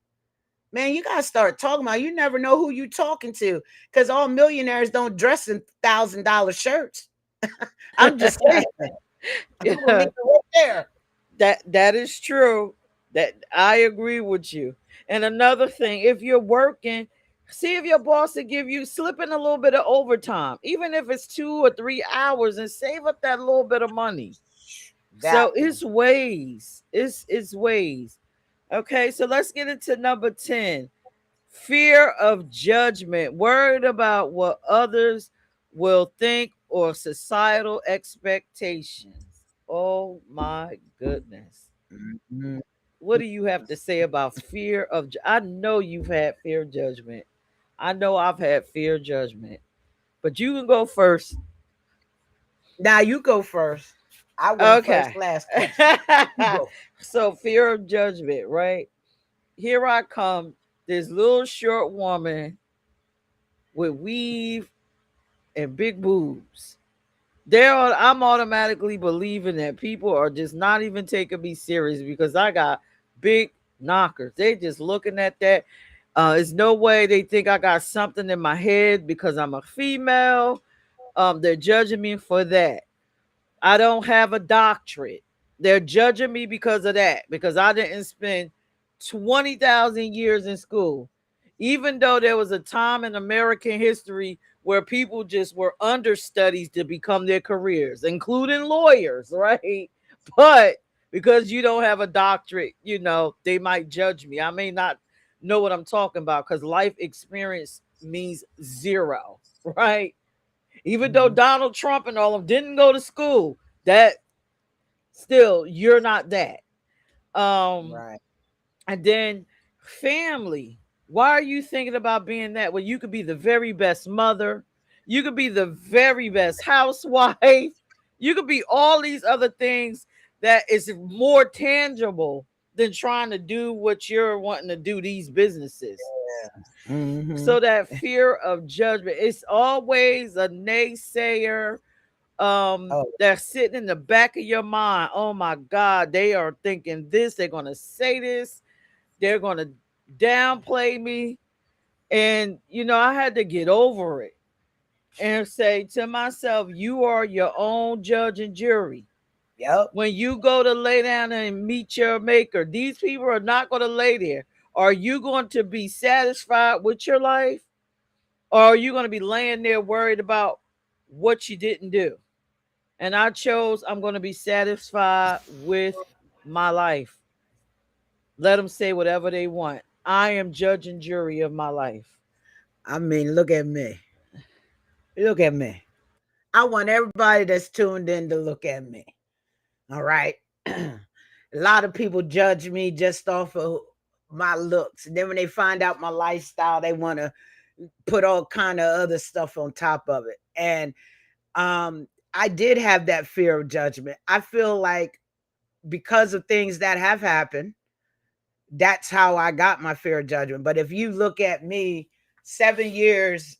Man, you gotta start talking about. You never know who you talking to, because all millionaires don't dress in $1,000 shirts. I'm just saying. I'm gonna leave Yeah, it right there. that is true. That I agree with you. And another thing, if you're working, see if your boss will give you, slip in a little bit of overtime, even if it's 2 or 3 hours, and save up that little bit of money. That So one. it's ways. It's ways. Okay, so let's get into number 10. Fear of judgment, worried about what others will think, or societal expectations. Oh my goodness. Mhm. What do you have to say about fear of I know you've had fear of judgment. I know I've had fear of judgment. But you can go first. Now you go first. I went Okay. first last week. You go. So fear of judgment, right? Here I come, this little short woman with weave and big boobs. I'm automatically believing that people are just not even taking me serious because I got big knockers. They just looking at that. There's no way they think I got something in my head because I'm a female. They're judging me for that. I don't have a doctorate. They're judging me because of that, because I didn't spend 20,000 years in school. Even though there was a time in American history where people just were understudies to become their careers, including lawyers, right? But because you don't have a doctorate, they might judge me. I may not know what I'm talking about because life experience means zero, right? Even though Mhm. Donald Trump and all of them didn't go to school, that still you're not that. Um, Right. and then family. Why are you thinking about being that? Well, you could be the very best mother. You could be the very best housewife. You could be all these other things that is more tangible than trying to do what you're wanting to do, these businesses. Mhm. So that fear of judgment, it's always a naysayer Oh, that's sitting in the back of your mind. Oh my God, they are thinking this, they're gonna say this, they're gonna downplay me. And I had to get over it and say to myself, you are your own judge and jury. yep. When you go to lay down and meet your maker, these people are not going to lay there. Are you going to be satisfied with your life? Or are you going to be laying there worried about what you didn't do? And I chose, I'm going to be satisfied with my life. Let them say whatever they want. I am judge and jury of my life. I mean, look at me. Look at me. I want everybody that's tuned in to look at me. All right. A lot of people judge me just off of my looks. And then when they find out my lifestyle, they want to put all kind of other stuff on top of it. And I did have that fear of judgment. I feel like because of things that have happened, that's how I got my fear of judgment. But if you look at me 7 years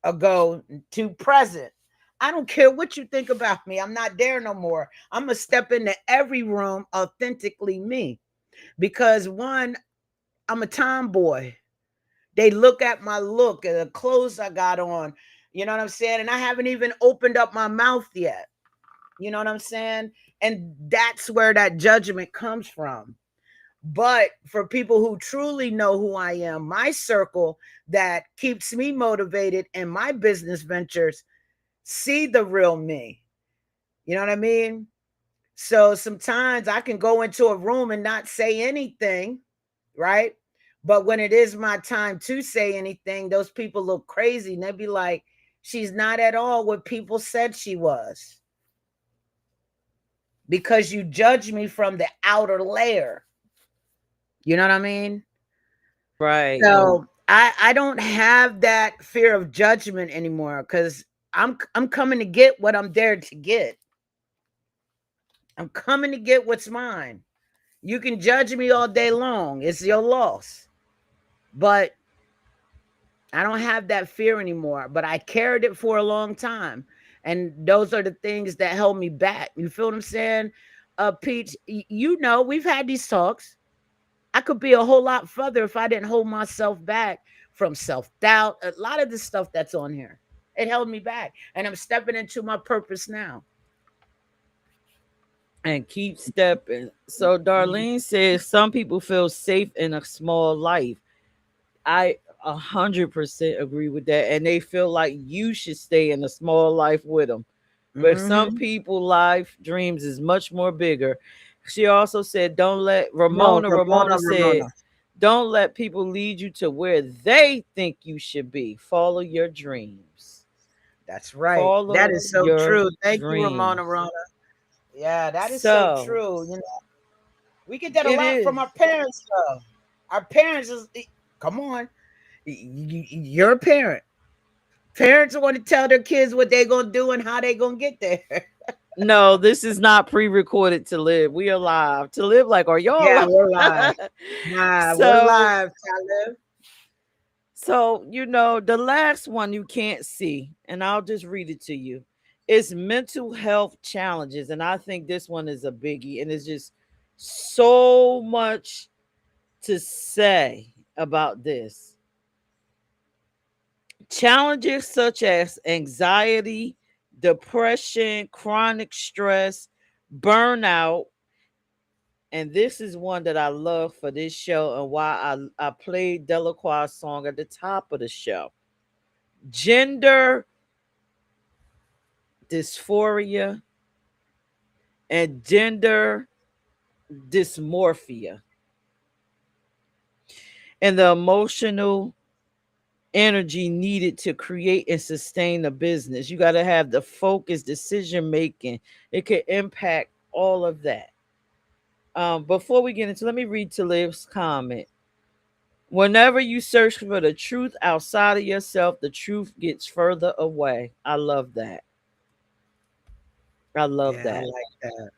ago to present, I don't care what you think about me. I'm not there no more. I'm going to step into every room authentically me because one, I'm a tomboy. They look at my look and the clothes I got on. You know what I'm saying? And I haven't even opened up my mouth yet. You know what I'm saying? And that's where that judgment comes from. But for people who truly know who I am, my circle that keeps me motivated in my business ventures see the real me. You know what I mean? So sometimes I can go into a room and not say anything, right? But when it is my time to say anything, those people look crazy and they be like, she's not at all what people said she was because you judge me from the outer layer. You know what I mean? Right. So I don't have that fear of judgment anymore because I'm coming to get what I'm there to get. I'm coming to get what's mine. You can judge me all day long. It's your loss. But I don't have that fear anymore. But I carried it for a long time. And those are the things that held me back. You feel what I'm saying? Peach, you know, we've had these talks. I could be a whole lot further if I didn't hold myself back from self doubt. A lot of the stuff that's on here, it held me back. And I'm stepping into my purpose now. And keep stepping. So Mhm. Darlene says some people feel safe in a small life. I 100% agree with that. And they feel like you should stay in a small life with them. But some Mhm. people life dreams is much more bigger. She also said, don't let No, Ramona said, Ramona. don't let people lead you to where they think you should be. Follow your dreams. That's right. That Follow is so your true. Thank you, Ramona. dreams. Rona. Yeah, that is so So true. You know, we get that a it lot is. from our parents, though. Our parents is, come on, you're a parent. Parents want to tell their kids what they're gonna do and how they gonna get there. No, this is not pre-recorded to live. We are live. To live like are y'all Yeah, we're alive? live. Nah, we're so live, Talib. so the last one you can't see, and I'll just read it to you. It's mental health challenges. And I think this one is a biggie. And it's just so much to say about this. Challenges such as anxiety, depression, chronic stress, burnout, and this is one that I love for this show and why I played Delacroix's song at the top of the show. Gender dysphoria and gender dysmorphia and the emotional energy needed to create and sustain a business. You got to have the focus, decision making. It can impact all of that. Before we get into, let me read Talib's comment. Whenever you search for the truth outside of yourself, the truth gets further away. I love that. I love Yeah, I that. like that.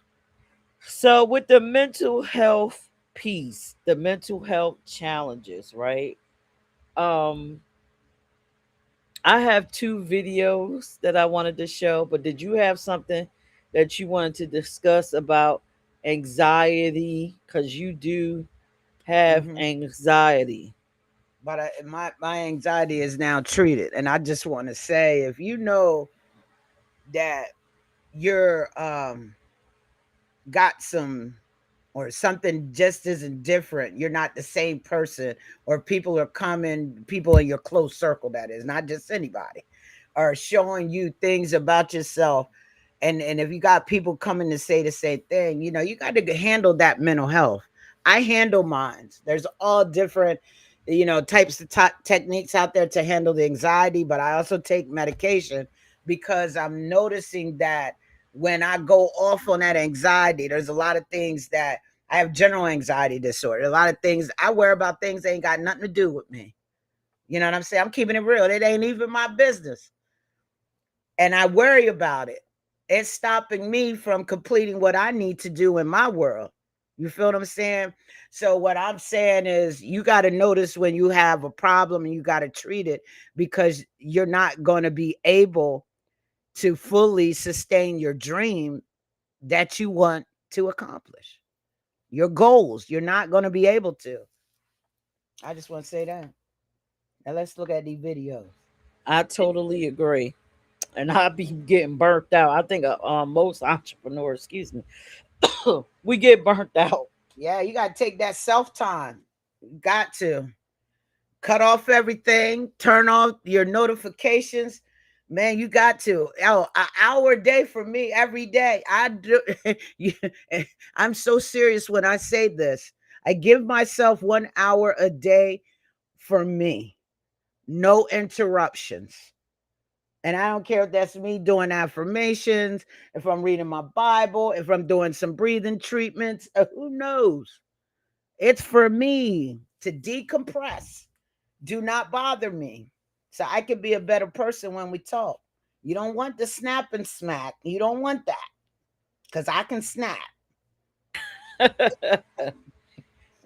So, with the mental health piece, the mental health challenges, right? Um, I have two videos that I wanted to show, but did you have something that you wanted to discuss about anxiety? Because you do have Hmm. anxiety. But my anxiety is now treated, and I just want to say, if you know that you're got some or something just isn't different, you're not the same person, or people are coming, people in your close circle, that is not just anybody, are showing you things about yourself. And if you got people coming to say the same thing, you got to handle that mental health. I handle mines. There's all different types of techniques out there to handle the anxiety, but I also take medication because I'm noticing that when I go off on that anxiety, there's a lot of things that I have general anxiety disorder. A lot of things I worry about, things that ain't got nothing to do with me. You know what I'm saying? I'm keeping it real. It ain't even my business. And I worry about it. It's stopping me from completing what I need to do in my world. You feel what I'm saying? So what I'm saying is you got to notice when you have a problem and you got to treat it, because you're not going to be able to fully sustain your dream that you want to accomplish. Your goals, you're not going to be able to. I just want to say that. Now let's look at these videos. I totally agree. And I be getting burnt out. I think most entrepreneurs, excuse me, we get burnt out. Yeah, you got to take that self time. You got to cut off everything, turn off your notifications. Man, you got to. Oh, an hour a day for me every day. I do. I'm so serious when I say this. I give myself 1 hour a day for me, no interruptions. And I don't care if that's me doing affirmations, if I'm reading my Bible, if I'm doing some breathing treatments, who knows? It's for me to decompress. Do not bother me. So I can be a better person when we talk. You don't want the snap and smack. You don't want that because I can snap.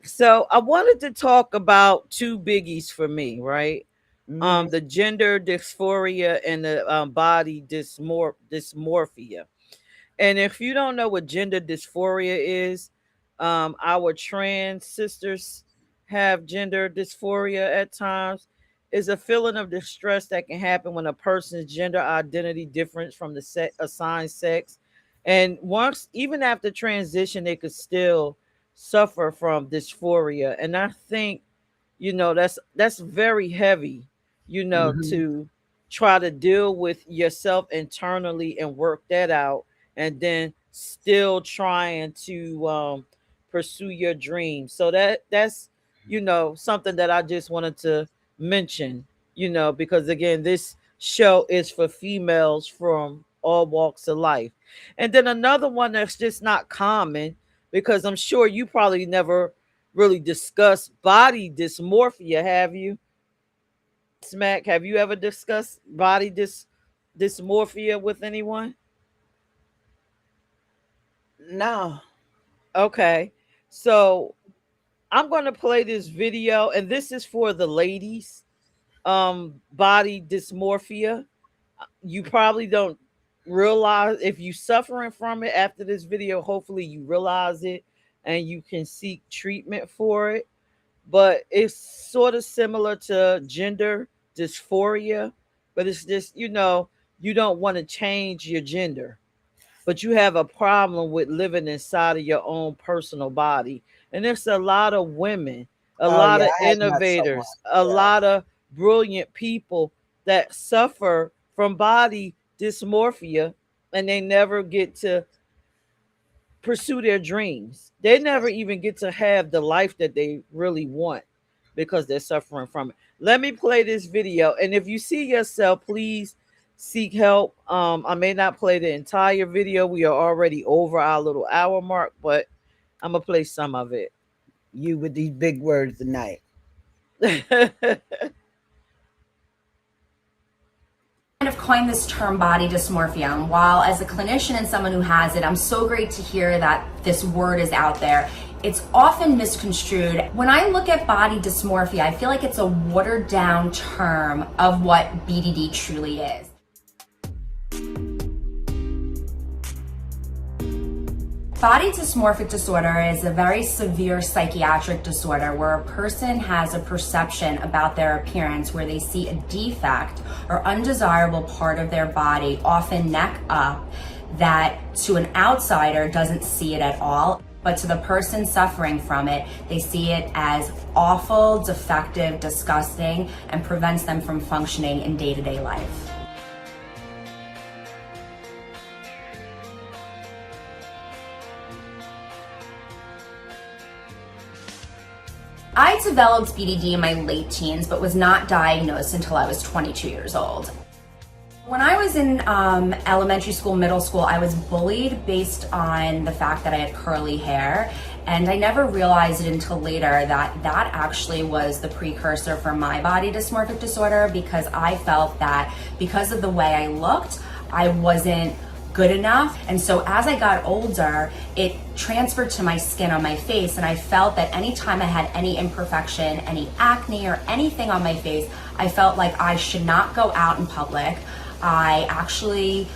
So I wanted to talk about two biggies for me, right? Hmm. The gender dysphoria and the dysmorphia. And if you don't know what gender dysphoria is, our trans sisters have gender dysphoria at times. Is a feeling of distress that can happen when a person's gender identity differs from the assigned sex. And once, even after transition, they could still suffer from dysphoria. And I think, that's very heavy, Hmm. to try to deal with yourself internally and work that out, and then still trying to pursue your dreams. So that's something that I just wanted to mention, because again, this show is for females from all walks of life. And then another one that's just not common, because I'm sure you probably never really discussed body dysmorphia, have you? Smack, have you ever discussed body dysmorphia with anyone? No. Okay. So I'm going to play this video, and this is for the ladies. Body dysmorphia. You probably don't realize, if you suffering from it after this video, hopefully you realize it and you can seek treatment for it. But it's sort of similar to gender dysphoria, but it's just, you don't want to change your gender, but you have a problem with living inside of your own personal body. And there's a lot of women, a Oh lot yeah, of I had met someone. innovators, a Yeah. lot of brilliant people that suffer from body dysmorphia, and they never get to pursue their dreams. They never even get to have the life that they really want. because they're suffering from it. Let me play this video. And if you see yourself, please seek help. I may not play the entire video. We are already over our little hour mark, but I'm gonna play some of it. You with these big words tonight. Kind of coined this term body dysmorphia. And while as a clinician and someone who has it, I'm so great to hear that this word is out there. It's often misconstrued. When I look at body dysmorphia, I feel like it's a watered down term of what BDD truly is. Body dysmorphic disorder is a very severe psychiatric disorder where a person has a perception about their appearance where they see a defect or undesirable part of their body, often neck up, that to an outsider doesn't see it at all. But to the person suffering from it, they see it as awful, defective, disgusting, and prevents them from functioning in day-to-day life. I developed BDD in my late teens, but was not diagnosed until I was 22 years old. When I was in elementary school, middle school, I was bullied based on the fact that I had curly hair. And I never realized it until later that that actually was the precursor for my body dysmorphic disorder, because I felt that because of the way I looked, I wasn't good enough. And so as I got older, it transferred to my skin on my face, and I felt that anytime I had any imperfection, any acne or anything on my face, I felt like I should not go out in public. I actually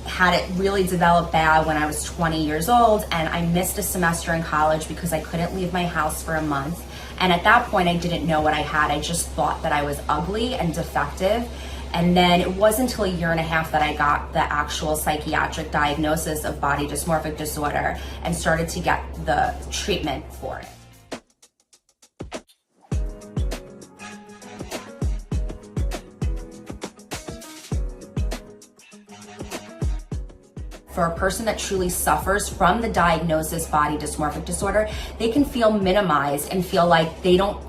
had it really develop bad when I was 20 years old, and I missed a semester in college because I couldn't leave my house for a month. And at that point, I didn't know what I had. I just thought that I was ugly and defective. And then it wasn't until a year and a half that I got the actual psychiatric diagnosis of body dysmorphic disorder and started to get the treatment for it. For a person that truly suffers from the diagnosis body dysmorphic disorder, they can feel minimized and feel like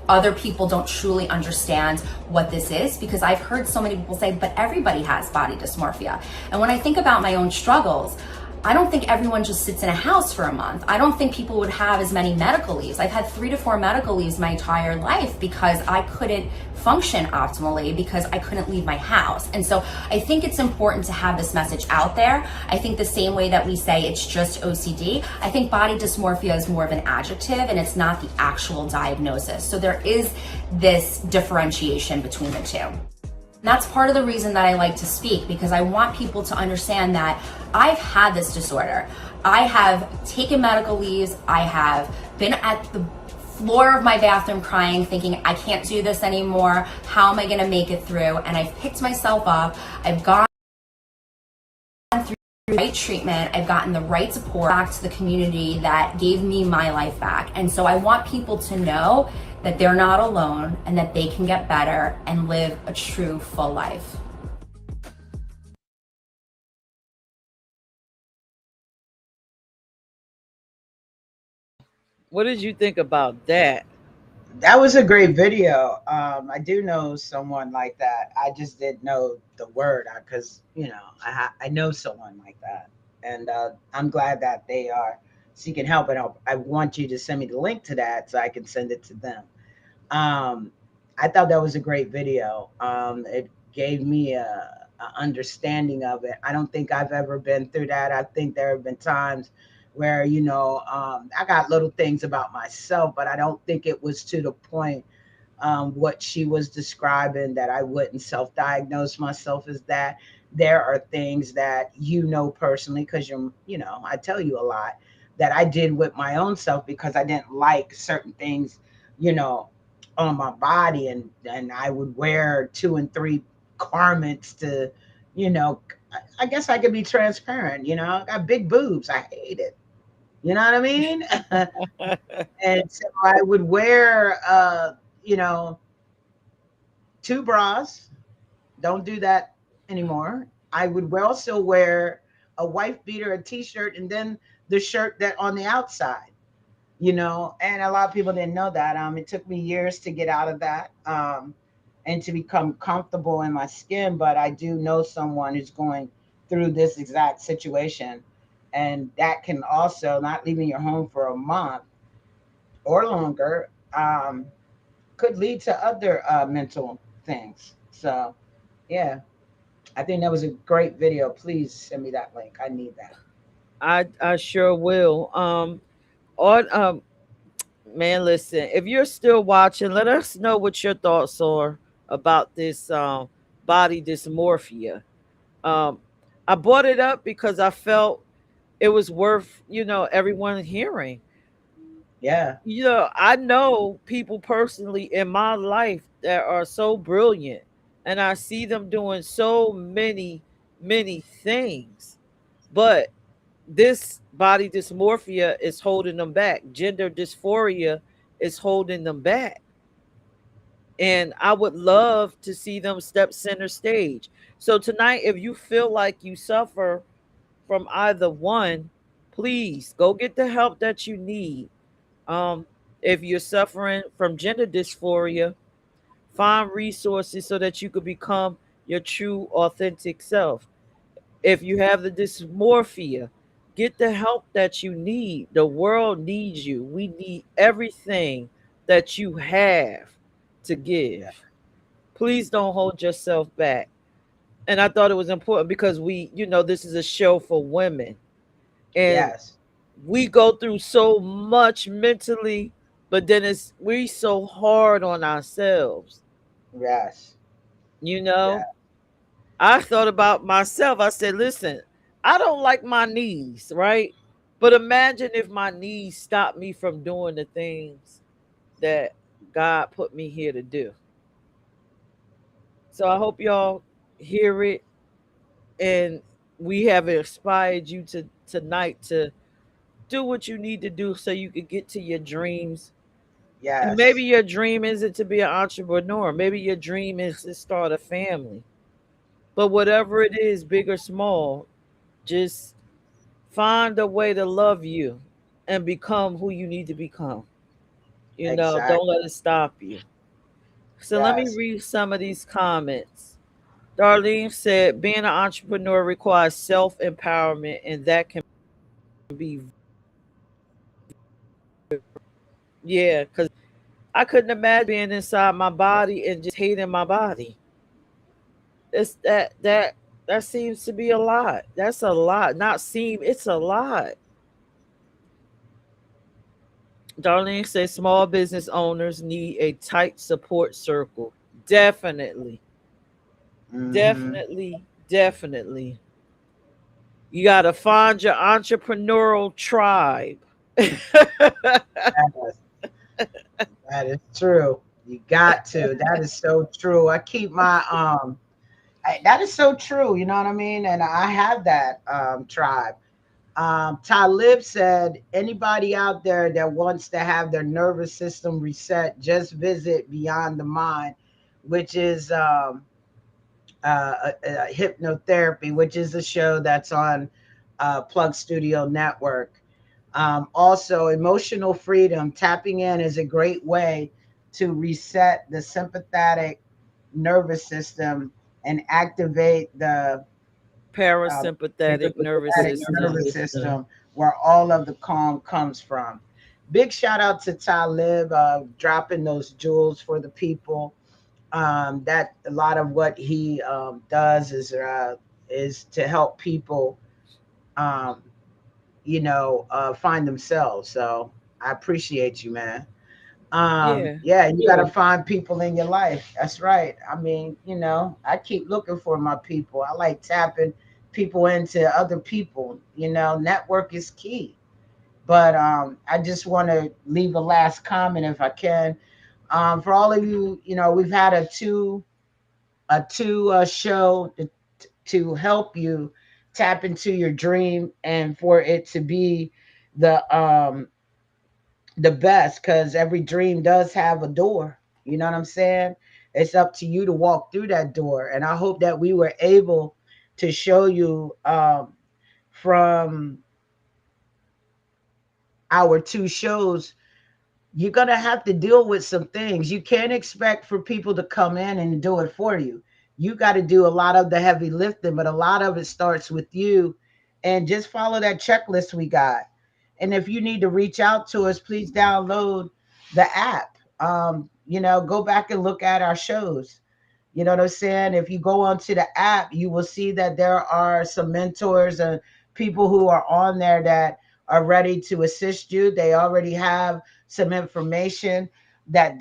other people don't truly understand what this is, because I've heard so many people say, but everybody has body dysmorphia. And when I think about my own struggles, I don't think everyone just sits in a house for a month. I don't think people would have as many medical leaves. I've had 3 to 4 medical leaves my entire life because I couldn't function optimally because I couldn't leave my house. And so I think it's important to have this message out there. I think the same way that we say it's just OCD, I think body dysmorphia is more of an adjective and it's not the actual diagnosis. So there is this differentiation between the two. And that's part of the reason that I like to speak, because I want people to understand that I've had this disorder. I have taken medical leaves. I have been at the floor of my bathroom crying, thinking, I can't do this anymore. How am I going to make it through? And I've picked myself up. I've gone through the right treatment. I've gotten the right support back to the community that gave me my life back. And so I want people to know that they're not alone and that they can get better and live a true full life. What did you think about that? That was a great video. I do know someone like that. I just didn't know the word because I know someone like that, and I'm glad that they are seeking help. And I want you to send me the link to that so I can send it to them. I thought that was a great video. It gave me a understanding of it. I don't think I've ever been through that. I think there have been times where I got little things about myself, but I don't think it was to the point what she was describing, that I wouldn't self-diagnose myself as that. There are things that personally, because I tell you a lot that I did with my own self because I didn't like certain things, on my body, and I would wear 2 and 3 garments to, I guess I could be transparent. I got big boobs. I hate it. You know what I mean? And so I would wear, 2 bras. Don't do that anymore. I would also wear a wife beater, a t-shirt, and then the shirt that on the outside. And a lot of people didn't know that. It took me years to get out of that, and to become comfortable in my skin. But I do know someone who's going through this exact situation, and that can also, not leaving your home for a month or longer, could lead to other mental things. So, yeah, I think that was a great video. Please send me that link. I need that. I sure will. On Man, listen, if you're still watching, let us know what your thoughts are about this body dysmorphia. Um, I brought it up because I felt it was worth, everyone hearing. Yeah, I know people personally in my life that are so brilliant, and I see them doing so many things. But this body dysmorphia is holding them back. Gender dysphoria is holding them back. And I would love to see them step center stage. So tonight, if you feel like you suffer from either one, please go get the help that you need. Um, if you're suffering from gender dysphoria, find resources so that you could become your true, authentic self. If you have the dysmorphia, get the help that you need. The world needs you. We need everything that you have to yeah, give. Please don't hold yourself back. And I thought it was important because this is a show for women. And yes, we go through so much mentally, but then we so hard on ourselves. yes, You yeah, know, I thought about myself. I said, listen, I don't like my knees, right? But imagine if my knees stopped me from doing the things that God put me here to do. So I hope y'all hear it, and we have inspired you to tonight to do what you need to do so you can get to your dreams. And maybe yes, your dream isn't to be an entrepreneur. Maybe your dream is to start a family. But whatever it is, big or small, just find a way to love you and become who you need to become. Don't exactly. let it stop you. So let me Yes, read some of these comments. Darlene said, being an entrepreneur requires self empowerment, and that can be, yeah, because I couldn't imagine being inside my body and just hating my body. It's that seems to be a lot. That's a lot. Not seem, it's a lot. Darlene says small business owners need a tight support circle. Definitely. mm-hmm. Definitely. You got to find your entrepreneurial tribe. Yes, that is true. You got to. That is so true. I keep my that is so true. You know what I mean? And I have that tribe. Talib said, anybody out there that wants to have their nervous system reset, just visit Beyond the Mind, which is hypnotherapy, which is a show that's on Plug Studio Network. Also, emotional freedom, tapping in is a great way to reset the sympathetic nervous system and activate the Parasympathetic nervous parasympathetic system. nervous system, where all of the calm comes from. Big shout out to Talib, dropping those jewels for the people. That a lot of what he does is to help people, um, find themselves. So I appreciate you, man. Yeah. Yeah, you got to find people in your life. That's right. I mean, I keep looking for my people. I like tapping people into other people. Network is key. But I just want to leave a last comment if I can. For all of you, we've had a two show to help you tap into your dream and for it to be the um the best, because every dream does have a door. You know what I'm saying? It's up to you to walk through that door. And I hope that we were able to show you from our two shows, you're going to have to deal with some things. You can't expect for people to come in and do it for you. You got to do a lot of the heavy lifting, but a lot of it starts with you. And just follow that checklist we got. And if you need to reach out to us, please download the app. Go back and look at our shows. You know what I'm saying? If you go onto the app, you will see that there are some mentors and people who are on there that are ready to assist you. They already have some information that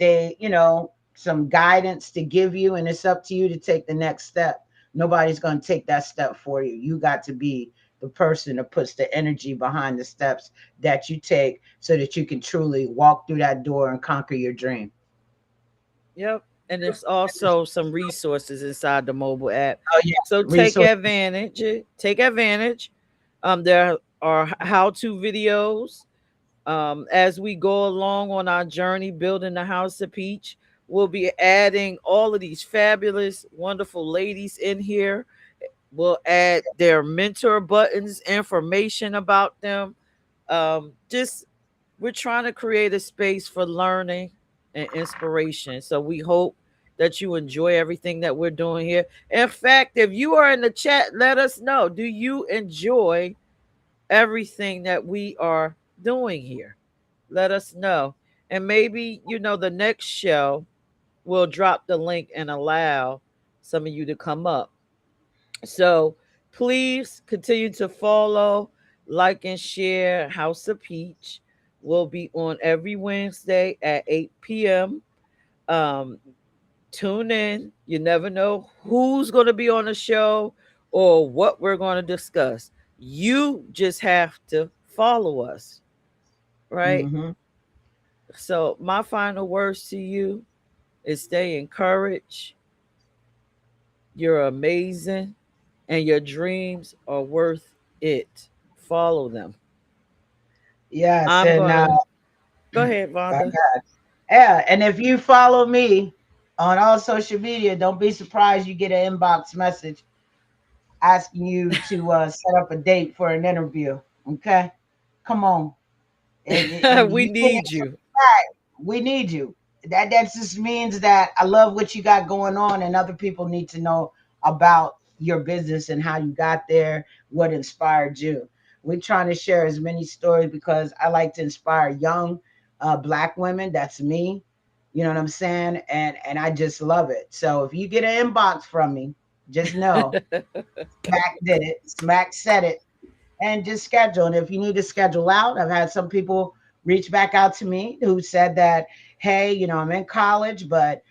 some guidance to give you, and it's up to you to take the next step. Nobody's going to take that step for you. You got to be the person that puts the energy behind the steps that you take so that you can truly walk through that door and conquer your dream. Yep. And there's also some resources inside the mobile app. Oh yeah, So take resource. advantage. Take advantage. There are how-to videos. As we go along on our journey building the House of Peach, we'll be adding all of these fabulous, wonderful ladies in here. We'll add their mentor buttons, information about them. Just we're trying to create a space for learning and inspiration. So we hope that you enjoy everything that we're doing here. In fact, if you are in the chat, let us know. Do you enjoy everything that we are doing here? Let us know. And maybe, the next show will drop the link and allow some of you to come up. So please continue to follow, like, and share House of Peach. Will be on every Wednesday at 8 p.m. Um, Tune in. You never know who's going to be on the show or what we're going to discuss. You just have to follow us, right? Hmm. So, my final words to you is stay encouraged. You're amazing, and your dreams are worth it. Follow them. Yes, I'm and going to go ahead, uh, Vonda. yeah, and if you follow me on all social media, don't be surprised you get an inbox message asking you to set up a date for an interview. Okay, come on, and We you can need answer you. back. We need you. That just means that I love what you got going on, and other people need to know about your business and how you got there, what inspired you. We're trying to share as many stories because I like to inspire young Black women. That's me. You know what I'm saying? And I just love it. So if you get an inbox from me, just know Smack did it. Smack said it, and just schedule. And if you need to schedule out, I've had some people reach back out to me who said that, hey, I'm in college, but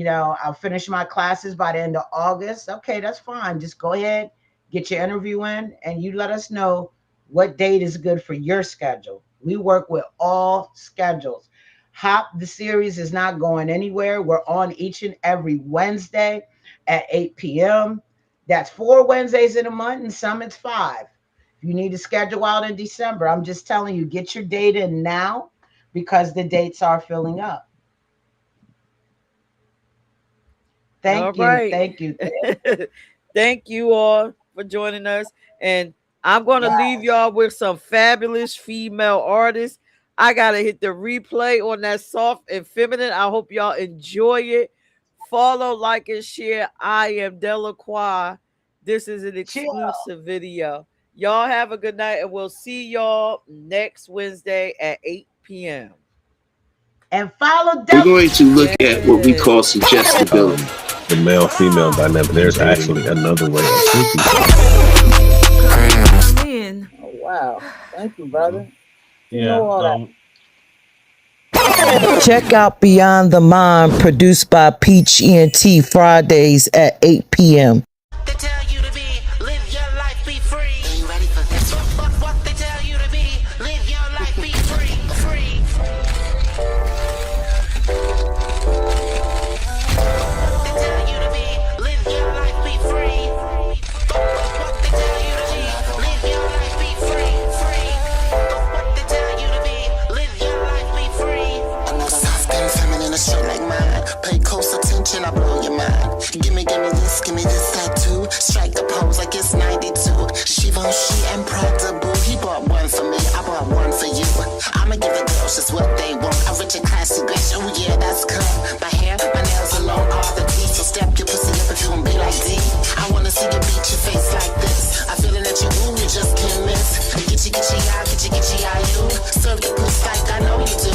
I'll finish my classes by the end of August. Okay, that's fine. Just go ahead, get your interview in, and you let us know what date is good for your schedule. We work with all schedules. Hop the series is not going anywhere. We're on each and every Wednesday at 8 p.m. That's 4 Wednesdays in a month, and some it's five. You need to schedule out in December. I'm just telling you, get your date in now because the dates are filling up. All Thank you. right. Thank you. Thank you all for joining us. And I'm going to Yeah. leave y'all with some fabulous female artists. I got to hit the replay on that soft and feminine. I hope y'all enjoy it. Follow, like, and share. I am Delacroix. This is an Chill. exclusive video. Y'all have a good night, and we'll see y'all next Wednesday at 8 p.m. And follow We're Del. going to look at what we Yes. call suggestibility. The male female dynamic. There's actually another way of thinking. Come in. Oh, wow. Thank you, brother. You Yeah. know all that. Check out Beyond the Mind, produced by Peach ENT, Fridays at 8 p.m. They tell you to be, live your life, be free. Are you ready for this one? What they tell you to be, live your life, be free, free. They tell you to be, live your life, be free. What they tell you to be, live your life, be free, free. What they tell you to be, live your life, be free. I know soft and feminine, a straight like mine. Pay close attention, I blow your mind. Give me this tattoo. Strike the pose like it's 92. Givenchy and Prada, boo. He bought one for me, I bought one for you. I'ma boss, just what they want. I'm rich and classy, bitch, oh yeah, that's good. My hair, my nails alone, all the teeth. So step your pussy up if you gon' be like D. I wanna see you beat your face like this. I feelin' that you womb, you just can't miss. Get you, you. Serve the pussy like I know you do.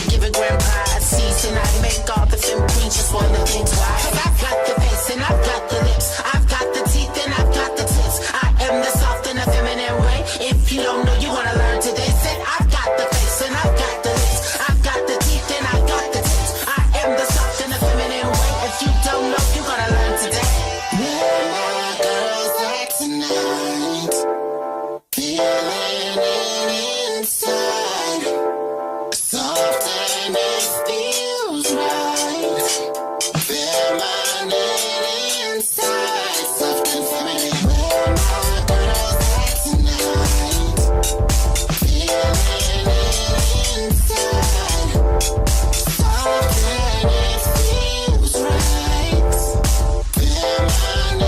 Give it grandpa a seats and I make all the femme queens just wanna think twice. Cause I've got the face and I've got the lips. I've got the teeth and I've got the tits. I am the soft and the feminine way. If you don't know, you wanna learn today. Said I've got the face and I've got the lips. I've got the teeth and I've got the tits. I am the soft and the feminine way. If you don't know, you gonna learn today. Where my girls at tonight? Feeling it inside. Soft and it feels right. Feminine inside. Soft and feminine. Where my girls at tonight? Feeling it inside. Soft and it feels right. Feminine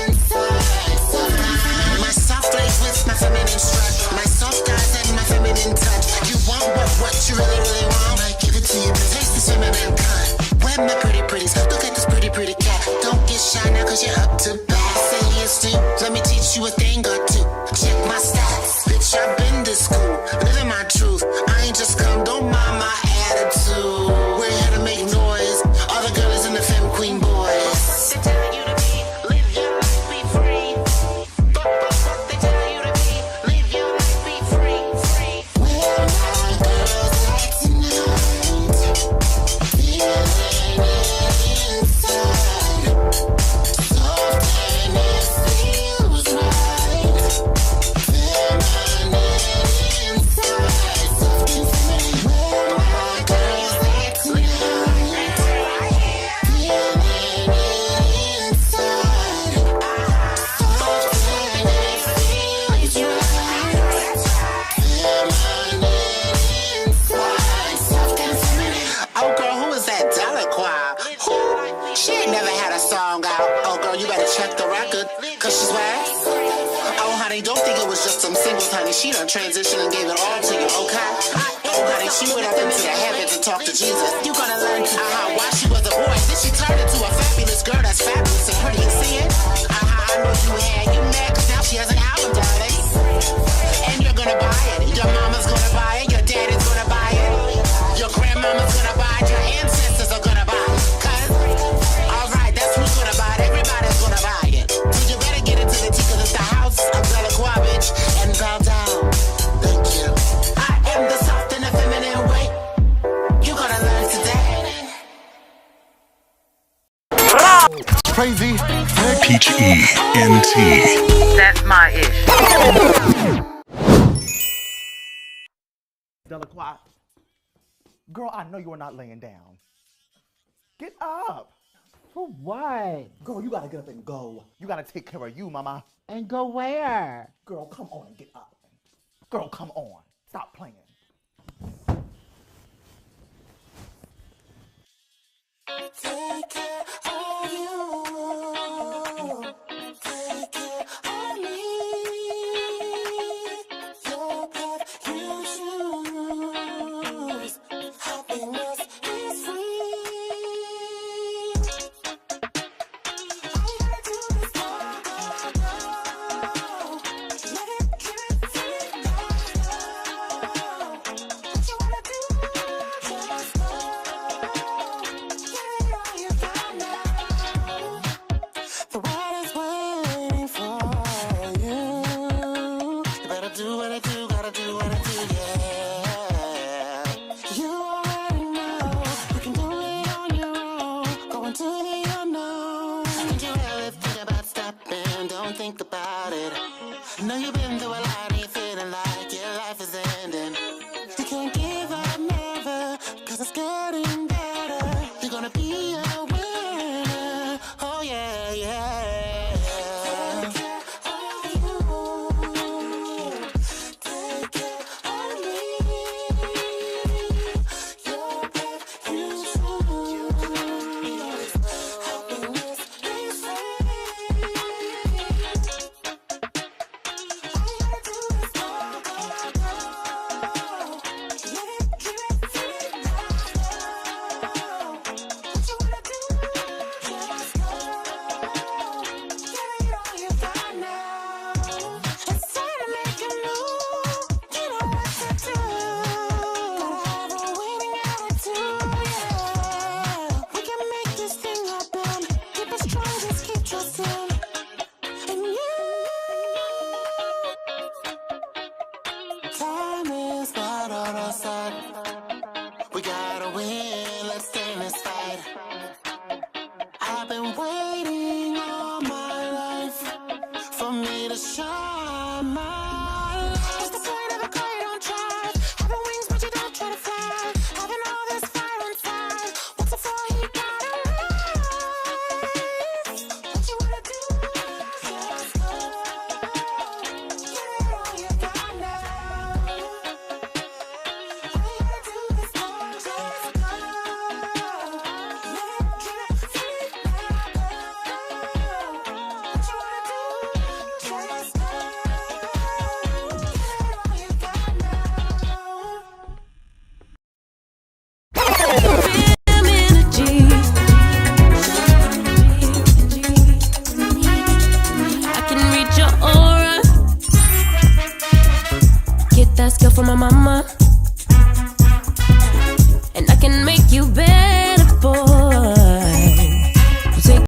inside. Soft and feminine. My soft lace with my feminine strut. My soft eyes and my feminine touch. You want what you really want? I give it to you. The taste is feminine cut. Where my pretties? Look at this pretty cat. Don't get shy now cause you're up to bat. Say yes to, let me teach you a thing or two. Check my stats. Bitch, I've been to school. Living my truth. I ain't just come, don't mind my attitude. We're here to make noise. All the girls and the femme queen boys. They tell you to be, live your life, be free. They tell you to be, live your life, be free. Where my girls at tonight? Feeling it inside. Soft and it feels right. Feminine inside. Soft and feminine. Where my girls at tonight? Feeling it inside. Soft and it feels right. Feminine inside. Soft and feminine. Oh girl, who is that Delacroix? Who? She ain't never had a song out. Oh girl, you better check the record. Cause she's whack. Oh honey, don't think it was just some singles, honey. She done transitioned and gave it all to you, okay? Oh honey, she went up into the heavens and talked to Jesus. You gonna learn why she was a boy. Then she turned into a fabulous girl that's fabulous and pretty. You see it? I know you had. You mad cause now she has an album, darling. And you're gonna buy it. Your mama's gonna buy it. Your daddy's gonna buy it. Your grandmama's gonna buy it. Your ancestors are gonna buy it. Cause, alright, that's who's gonna buy it. Everybody's gonna buy it. So you better get into the tea cause it's the house of Delacroix, bitch. And bow down. Thank you. I am the soft and the feminine way. You gonna learn today. Crazy. H.E.N.T. That's my ish. Delacroix. Girl, I know you are not laying down. Get up. For what? Girl, you gotta get up and go. You gotta take care of you, mama. And go where? Girl, come on and get up. Girl, come on. Stop playing. Take care of you. Take care of me. Your path you choose. Happiness is free. All you gotta do is go. Let it get free. What you wanna do? Just go. Give it all you got. from my mama.